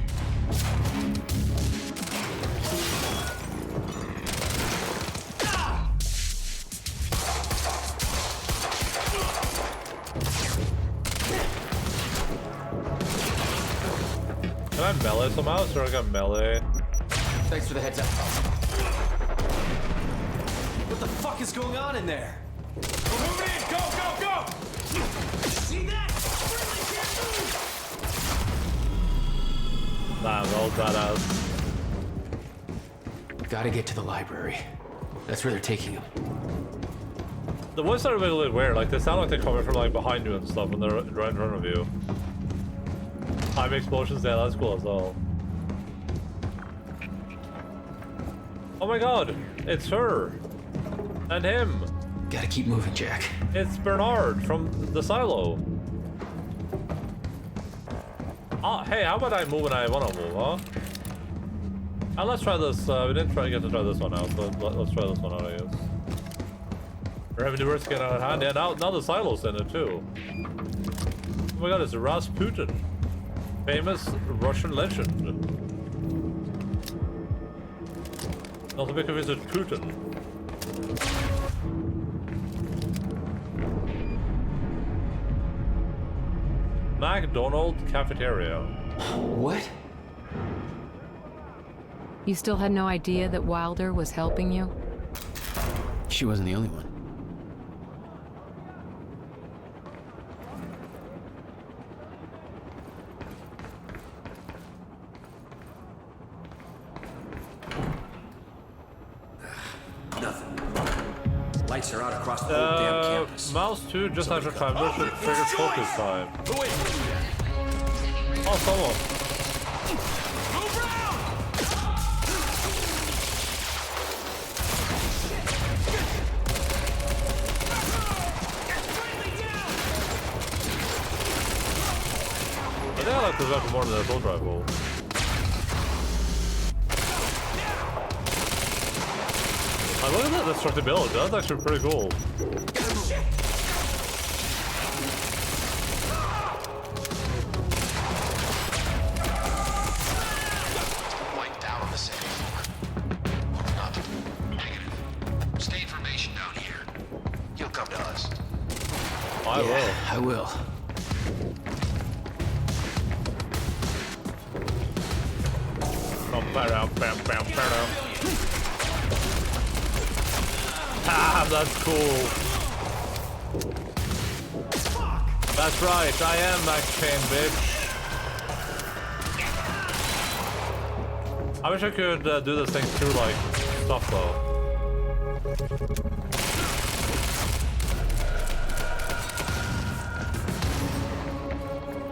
Can I melee somehow? So I got melee. Thanks for the heads up. What the fuck is going on in there? We're moving in! Go, go, go! See that? Nah, roll that out. Gotta get to the library. That's where they're taking him. The voice started being a little weird. Like they sound like they're coming from like behind you and stuff when they're right in front of you. Time explosions, yeah, that's cool as well. Oh my god, it's her. And him. Gotta keep moving, Jack. It's Bernard from the silo. Oh, hey, how about I move when I want to move, huh? And let's try this. We didn't get to try this one out, so let's try this one out, I guess. We're having the worst get out of hand. Yeah, now the silo's in it too. Oh my god, it's Rasputin. Famous Russian legend. Not to be confused with Putin. McDonald's cafeteria. What? You still had no idea that Wilder was helping you? She wasn't the only one. Lights are out across the whole damn campus. Mouse 2 just after time. This should trigger focus time. Oh, someone. Move around! I think I like this weapon more than the assault rifle. I look at that destructibility. That's actually pretty cool. Wiped out on the second floor. Not negative. Stay information down here. You'll come to us. I will. I will. Ah, that's cool. That's right, I am Max Payne, bitch. I wish I could do this thing through, like, stuff, though.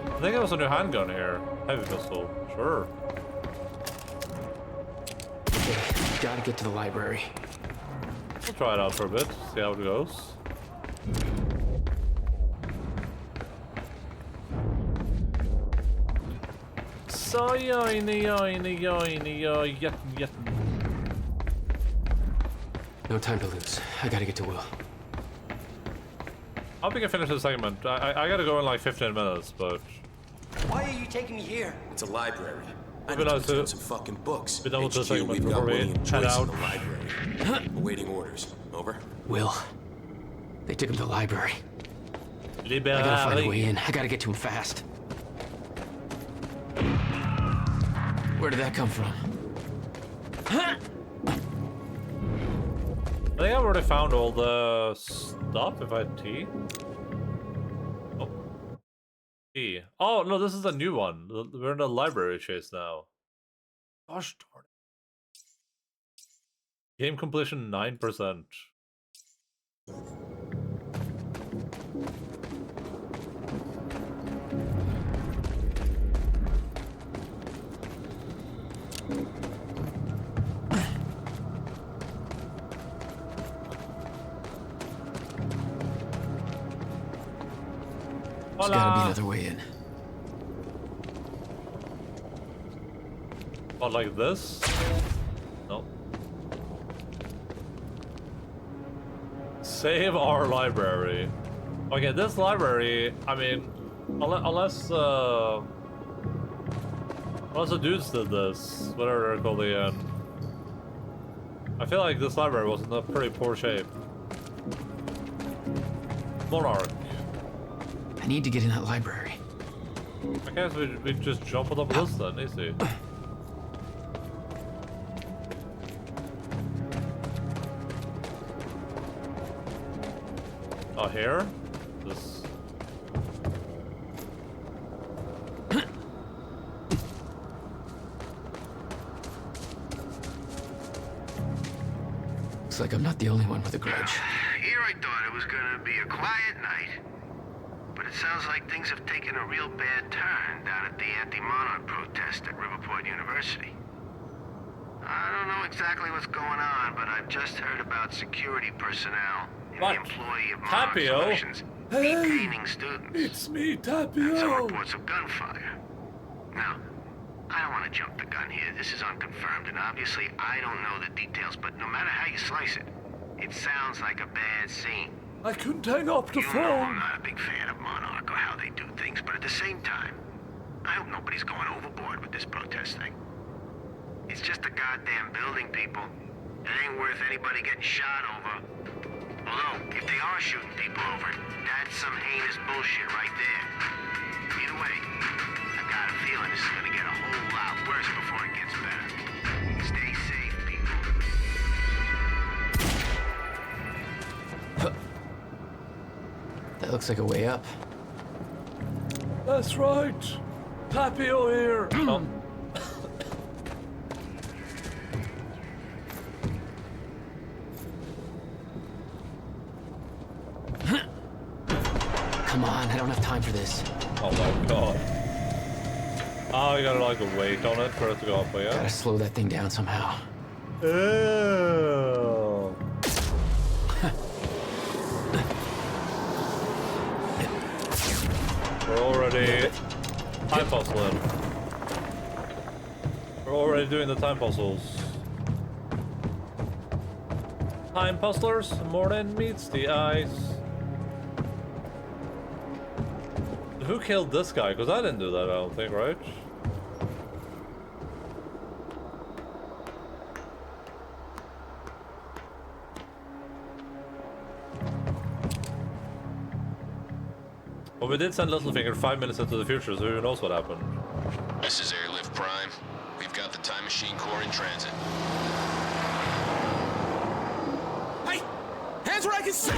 I think it was a new handgun here. Heavy pistol. Sure. Okay, gotta get to the library. We'll try it out for a bit, see how it goes. So No time to lose. I gotta get to Will. I think I finish this segment. I gotta go in like 15 minutes, but... Why are you taking me here? It's a library. I Maybe need to not attend some fucking books. be done with this HQ, segment we've before got we William head Joyce out. in the library. Awaiting orders. Over. Will. They took him to the library. I gotta find a way in. I gotta get to him fast. Where did that come from? I think I've already found all the stuff, if I T. Oh. T. Oh, no, this is a new one. We're in the library chase now. Gosh darn it. Game completion 9%. There's gotta be another way in. What, like this? No. Save our library. Okay, this library, I mean, Unless the dudes did this, whatever they're called again. I feel like this library was in a pretty poor shape. Monarch. I need to get in that library. I guess we just jump on top of this then, easy. Oh, here? This... Looks like I'm not the only one with a grudge. Here I thought it was gonna be a quiet night. But it sounds like things have taken a real bad turn down at the anti-Monarch protest at Riverport University. I don't know exactly what's going on, but I've just heard about security personnel and the employee of Monarch Solutions detaining students. It's me, Tapio. And some reports of gunfire. Now, I don't want to jump the gun here. This is unconfirmed, and obviously I don't know the details, but no matter how you slice it, it sounds like a bad scene. I couldn't hang up the You phone. know I'm not a big fan of Monarch or how they do things, but at the same time, I hope nobody's going overboard with this protest thing. It's just a goddamn building, people. It ain't worth anybody getting shot over. Although, if they are shooting people over, that's some heinous bullshit right there. Either way, I've got a feeling this is gonna get a whole lot worse before it gets better. Stay safe, people. That looks like a way up. That's right. Tapio here. Come on, I don't have time for this. Oh my god. Oh, you gotta like wait on it for it to go up, but yeah. Gotta slow that thing down somehow. Oh. We're already time puzzling. We're already doing the time puzzles. Time puzzlers, more than meets the eyes. Who killed this guy? Because I didn't do that, I don't think, right? Well, we did send Littlefinger 5 minutes into the future, so who knows what happened. This is Airlift Prime. We've got the Time Machine Core in transit. Hey! Hands where I can see!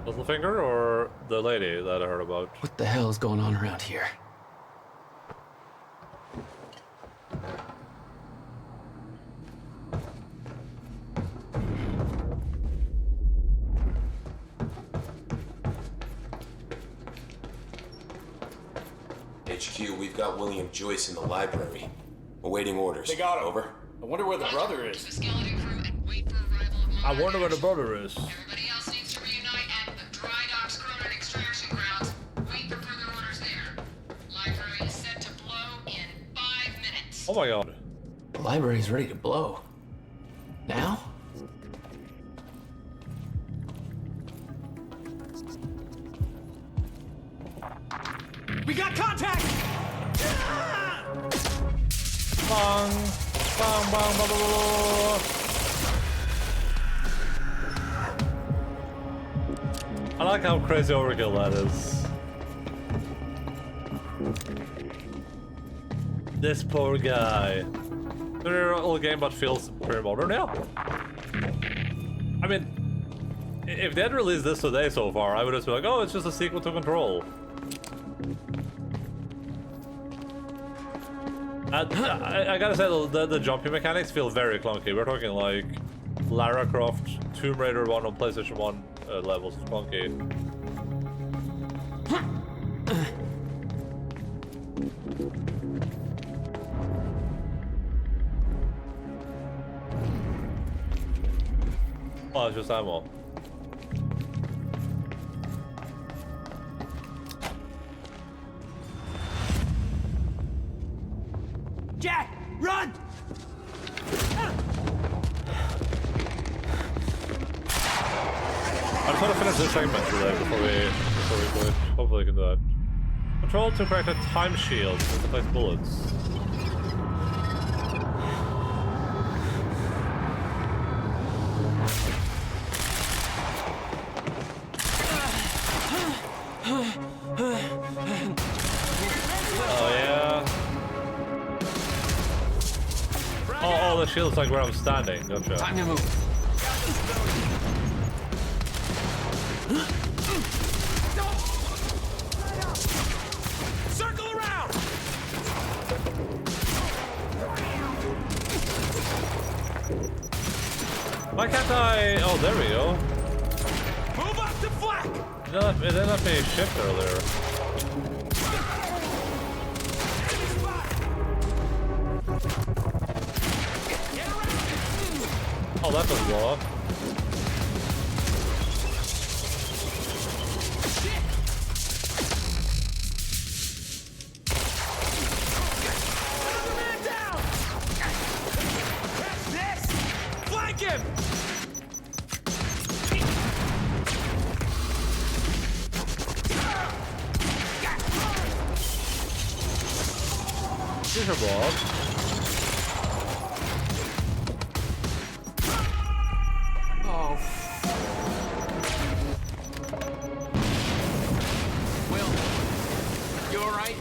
Littlefinger or the lady that I heard about? What the hell is going on around here? HQ, we've got William Joyce in the library. Awaiting orders. They got him. Over. I wonder where the brother is. I wonder where the brother is. Everybody else needs to reunite at the Dry Docks Cronin extraction grounds. Wait for further orders there. Library is set to blow in 5 minutes. Oh my god. The library's ready to blow. Now? We got contact! Bang! Bang, bang, bang, bang, bang. I like how crazy overkill that is. This poor guy. They're old game, but feels pretty modern now. I mean, if they had released this today so far, I would have been like, oh, it's just a sequel to Control. I gotta say, the jumping mechanics feel very clunky. We're talking like Lara Croft, Tomb Raider 1 on PlayStation 1 levels of clunky. Oh, it's just ammo. Jack, run! I just want to finish this segment today before we do it. Hopefully we can do that. Control to correct a time shield that deflects bullets. Oh yeah. Oh, the shield's like where I'm standing. Gotcha. Time to move. Circle around! Why can't I? Oh, there we go. Move up to flak! It didn't let me shift earlier. Oh, that doesn't blow up. These are blow-up. Oh. Will, you alright?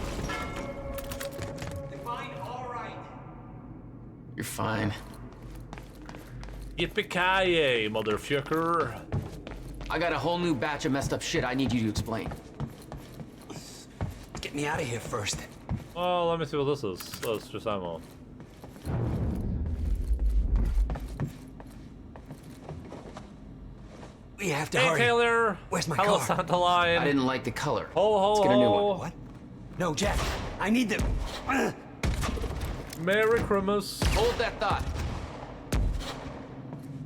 Fine, alright. You're fine. Yippee-ki-yay, motherfucker. I got a whole new batch of messed up shit I need you to explain. Get me out of here first. Well, let me see what this is. Oh, it's just ammo. We have to hey, hurry. Taylor! Where's my Hello, car? Santa Line. I didn't like the color. Ho, ho, Let's get a new ho. one. What? No, Jack. I need the... Merry Christmas. Hold that thought.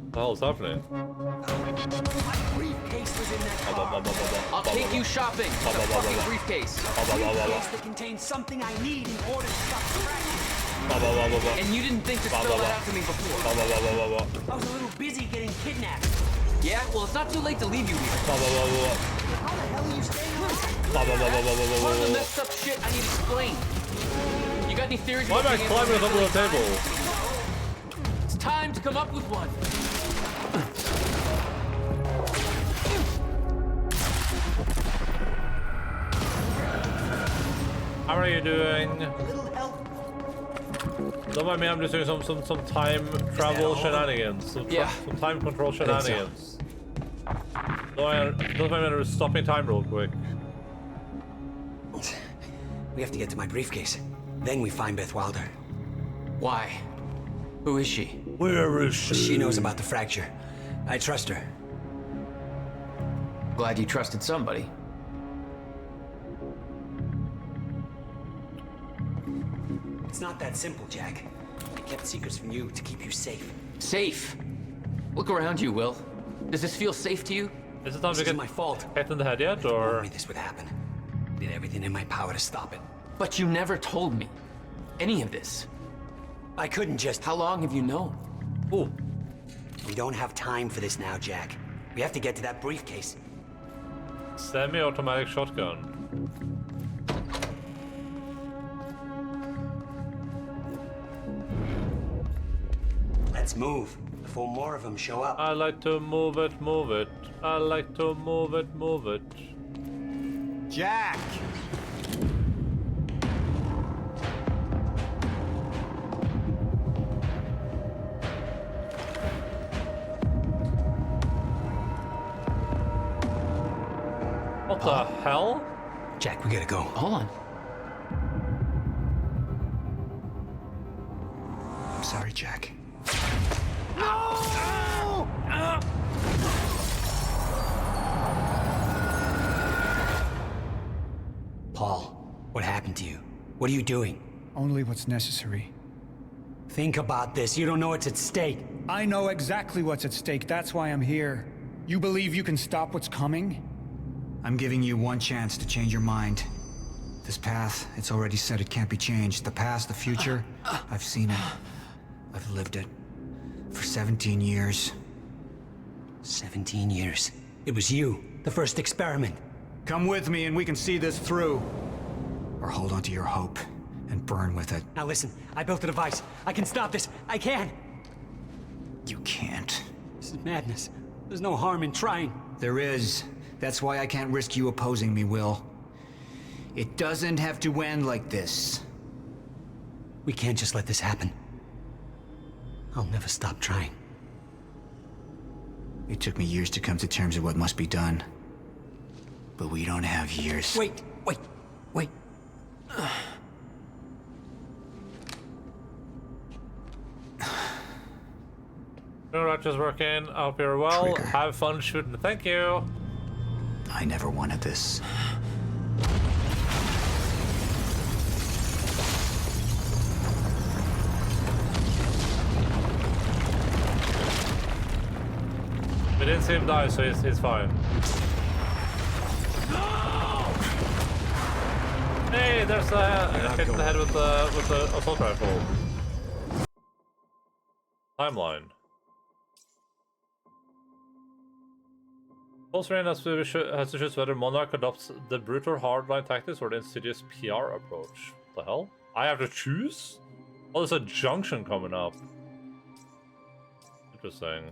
What the hell is happening? My briefcase was in that car. I'll take you shopping. It's a fucking briefcase. Briefcase that contains something I need in order to stop crashing. And you didn't think to spell that out to me before. I was a little busy getting kidnapped. Yeah, well, it's not too late to leave you here. How the hell are you staying alive? Part of the messed up shit I need explained. You got any theories? Why am I about being able climbing to up on the table? It's time to come up with one. How are you doing? Don't mind me, I'm just doing some time travel shenanigans. Some time control shenanigans. Don't mind me, I'm just stopping time real quick. We have to get to my briefcase. Then we find Beth Wilder. Why? Who is she? Where is she? She knows about the fracture. I trust her. Glad you trusted somebody. It's not that simple, Jack. I kept secrets from you to keep you safe. Safe? Look around you, Will. Does this feel safe to you? Is it time to This get is my fault. hit in the head yet, You or? told me this would happen. Did everything in my power to stop it. But you never told me any of this. I couldn't just... How long have you known? Ooh. We don't have time for this now, Jack. We have to get to that briefcase. Semi-automatic shotgun. Let's move before more of them show up. I like to move it, move it. I like to move it, move it. Jack! What the hell? Jack, we gotta go. Hold on. I'm sorry, Jack. Paul, what happened to you? What are you doing? Only what's necessary. Think about this. You don't know what's at stake. I know exactly what's at stake. That's why I'm here. You believe you can stop what's coming? I'm giving you one chance to change your mind. This path, it's already said it can't be changed. The past, the future, I've seen it. I've lived it. For 17 years. 17 years. It was you, the first experiment. Come with me and we can see this through. Or hold on to your hope and burn with it. Now listen, I built a device. I can stop this. I can. You can't. This is madness. There's no harm in trying. There is. That's why I can't risk you opposing me, Will. It doesn't have to end like this. We can't just let this happen. I'll never stop trying. It took me years to come to terms with what must be done. But we don't have years. Wait. Alright, just working. I hope you're well. Trigger. Have fun shooting. Thank you. I never wanted this. We didn't see him die, so he's fine. Hey, there's a hit in the head with the assault rifle. Timeline. Rain has to choose whether Monarch adopts the brutal hardline tactics or the insidious PR approach. What the hell? I have to choose? Oh, there's a junction coming up. Interesting.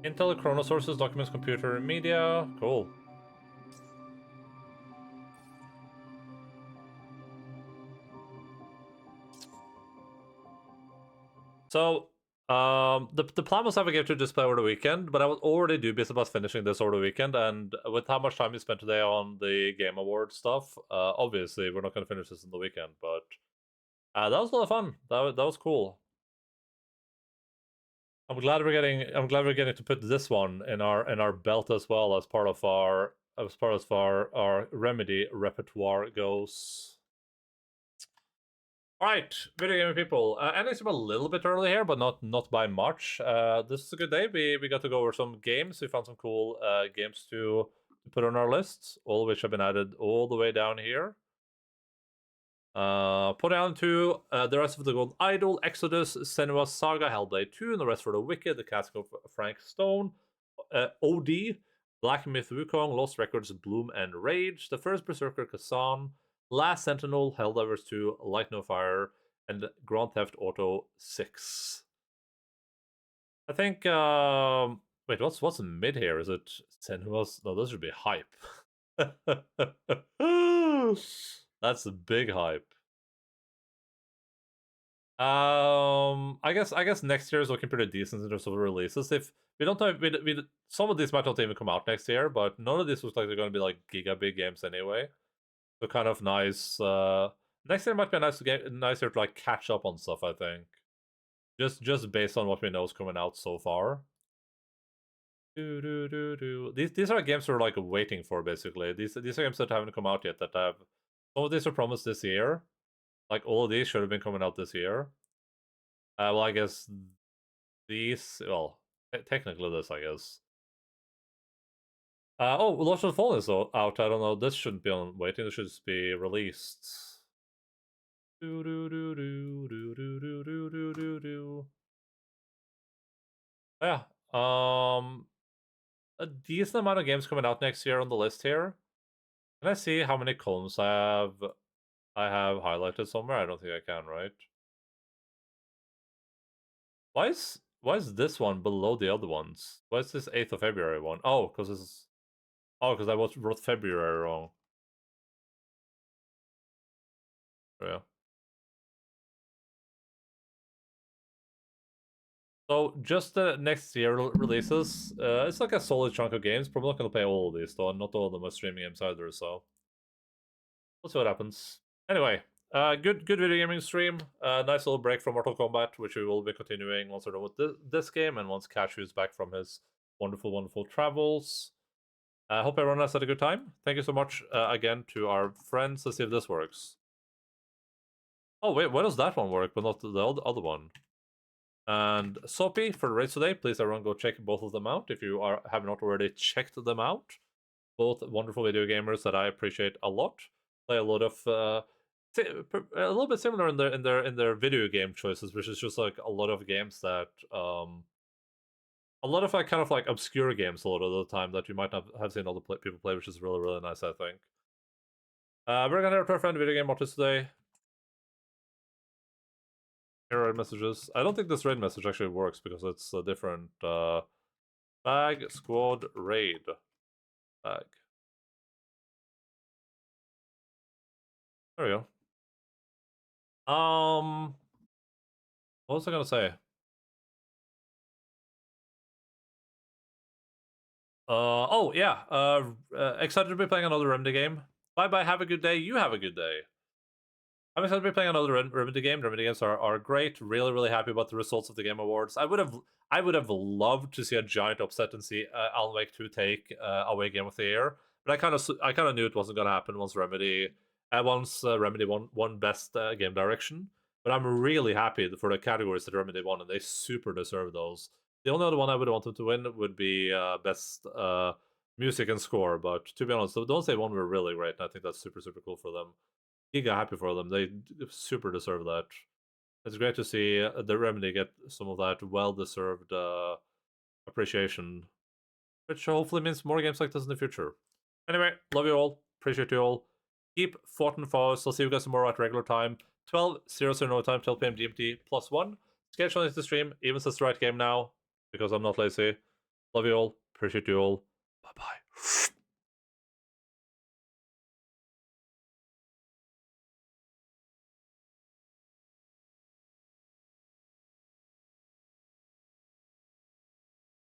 Intel, Chrono sources, documents, computer, and media. Cool. So, the plan was to have a game to display over the weekend, but I was already dubious about finishing this over the weekend, and with how much time we spent today on the Game Award stuff, obviously we're not going to finish this in the weekend, but that was a lot of fun. That was cool. I'm glad we're getting to put this one in our belt as well as part of our our Remedy repertoire goes. Alright, video gaming people. Ending a little bit early here, but not by much. This is a good day. We got to go over some games. We found some cool games to put on our list, all of which have been added all the way down here. Put down to the rest of the Golden Idol, Exodus, Senua's Saga, Hellblade 2, and the rest for the Wicked, the Cask of Frank Stone, OD, Black Myth Wukong, Lost Records, Bloom and Rage, the first Berserker Kazan, Last Sentinel, Helldivers 2, Light No Fire, and Grand Theft Auto 6. I think, wait, what's in mid here? Is it Senua's? No, this should be Hype. That's a big hype. I guess next year is looking pretty decent in terms of releases. If we don't have, some of these might not even come out next year, but none of these looks like they're going to be like giga big games anyway. So kind of nice. Next year might be nice nicer to like catch up on stuff. I think, just based on what we know is coming out so far. These are games we're like waiting for basically. These are games that haven't come out yet. That have some of these are promised this year. Like all of these should have been coming out this year. Well, I guess these. Well, technically this, I guess. Oh, Lords of the Fallen is out. I don't know. This shouldn't be on waiting. This should just be released. Yeah. A decent amount of games coming out next year on the list here. Can I see how many columns I have highlighted somewhere? I don't think I can, right? Why is this one below the other ones? Why is this 8th of February one? Oh, because this is... Oh, because I wrote February wrong. Oh, yeah. So, just the next year releases, it's like a solid chunk of games. Probably not going to play all of these, though. Not all of them are streaming games either, so... We'll see what happens. Anyway, good video gaming stream. Nice little break from Mortal Kombat, which we will be continuing once we're done with this game, and once Cashew is back from his wonderful, wonderful travels. I hope everyone has had a good time. Thank you so much again to our friends. Let's see if this works. Oh, wait, why does that one work, but not the other one? And Soapy for the race today. Please, everyone, go check both of them out if you have not already checked them out. Both wonderful video gamers that I appreciate a lot. Play a lot of a little bit similar in their video game choices, which is just like a lot of games that a lot of like kind of like obscure games a lot of the time that you might not have seen other people play, which is really, really nice, I think. We're gonna have our friend video game artist today. Here are messages. I don't think this raid message actually works because it's a different bag squad raid bag. There we go. What was I gonna say? Oh yeah. Excited to be playing another Remedy game. Bye bye. Have a good day. You have a good day. I'm excited to be playing another Remedy game. Remedy games are great. Really, really happy about the results of the Game Awards. I would have loved to see a giant upset and see Alan Wake 2 take away Game of the Year, but I kind of knew it wasn't gonna happen once Remedy won Best Game Direction. But I'm really happy for the categories that Remedy won, and they super deserve those. The only other one I would want them to win would be Best Music and Score, but to be honest, the ones they won were really great, and I think that's super, super cool for them. Giga happy for them. They super deserve that. It's great to see the Remedy get some of that well-deserved appreciation, which hopefully means more games like this in the future. Anyway, love you all. Appreciate you all. Keep fighting for us. I'll see you guys tomorrow at regular time. 12:00 no time, 12 p.m. GMT +1. Schedule into the stream. Even says the right game now because I'm not lazy. Love you all. Appreciate you all.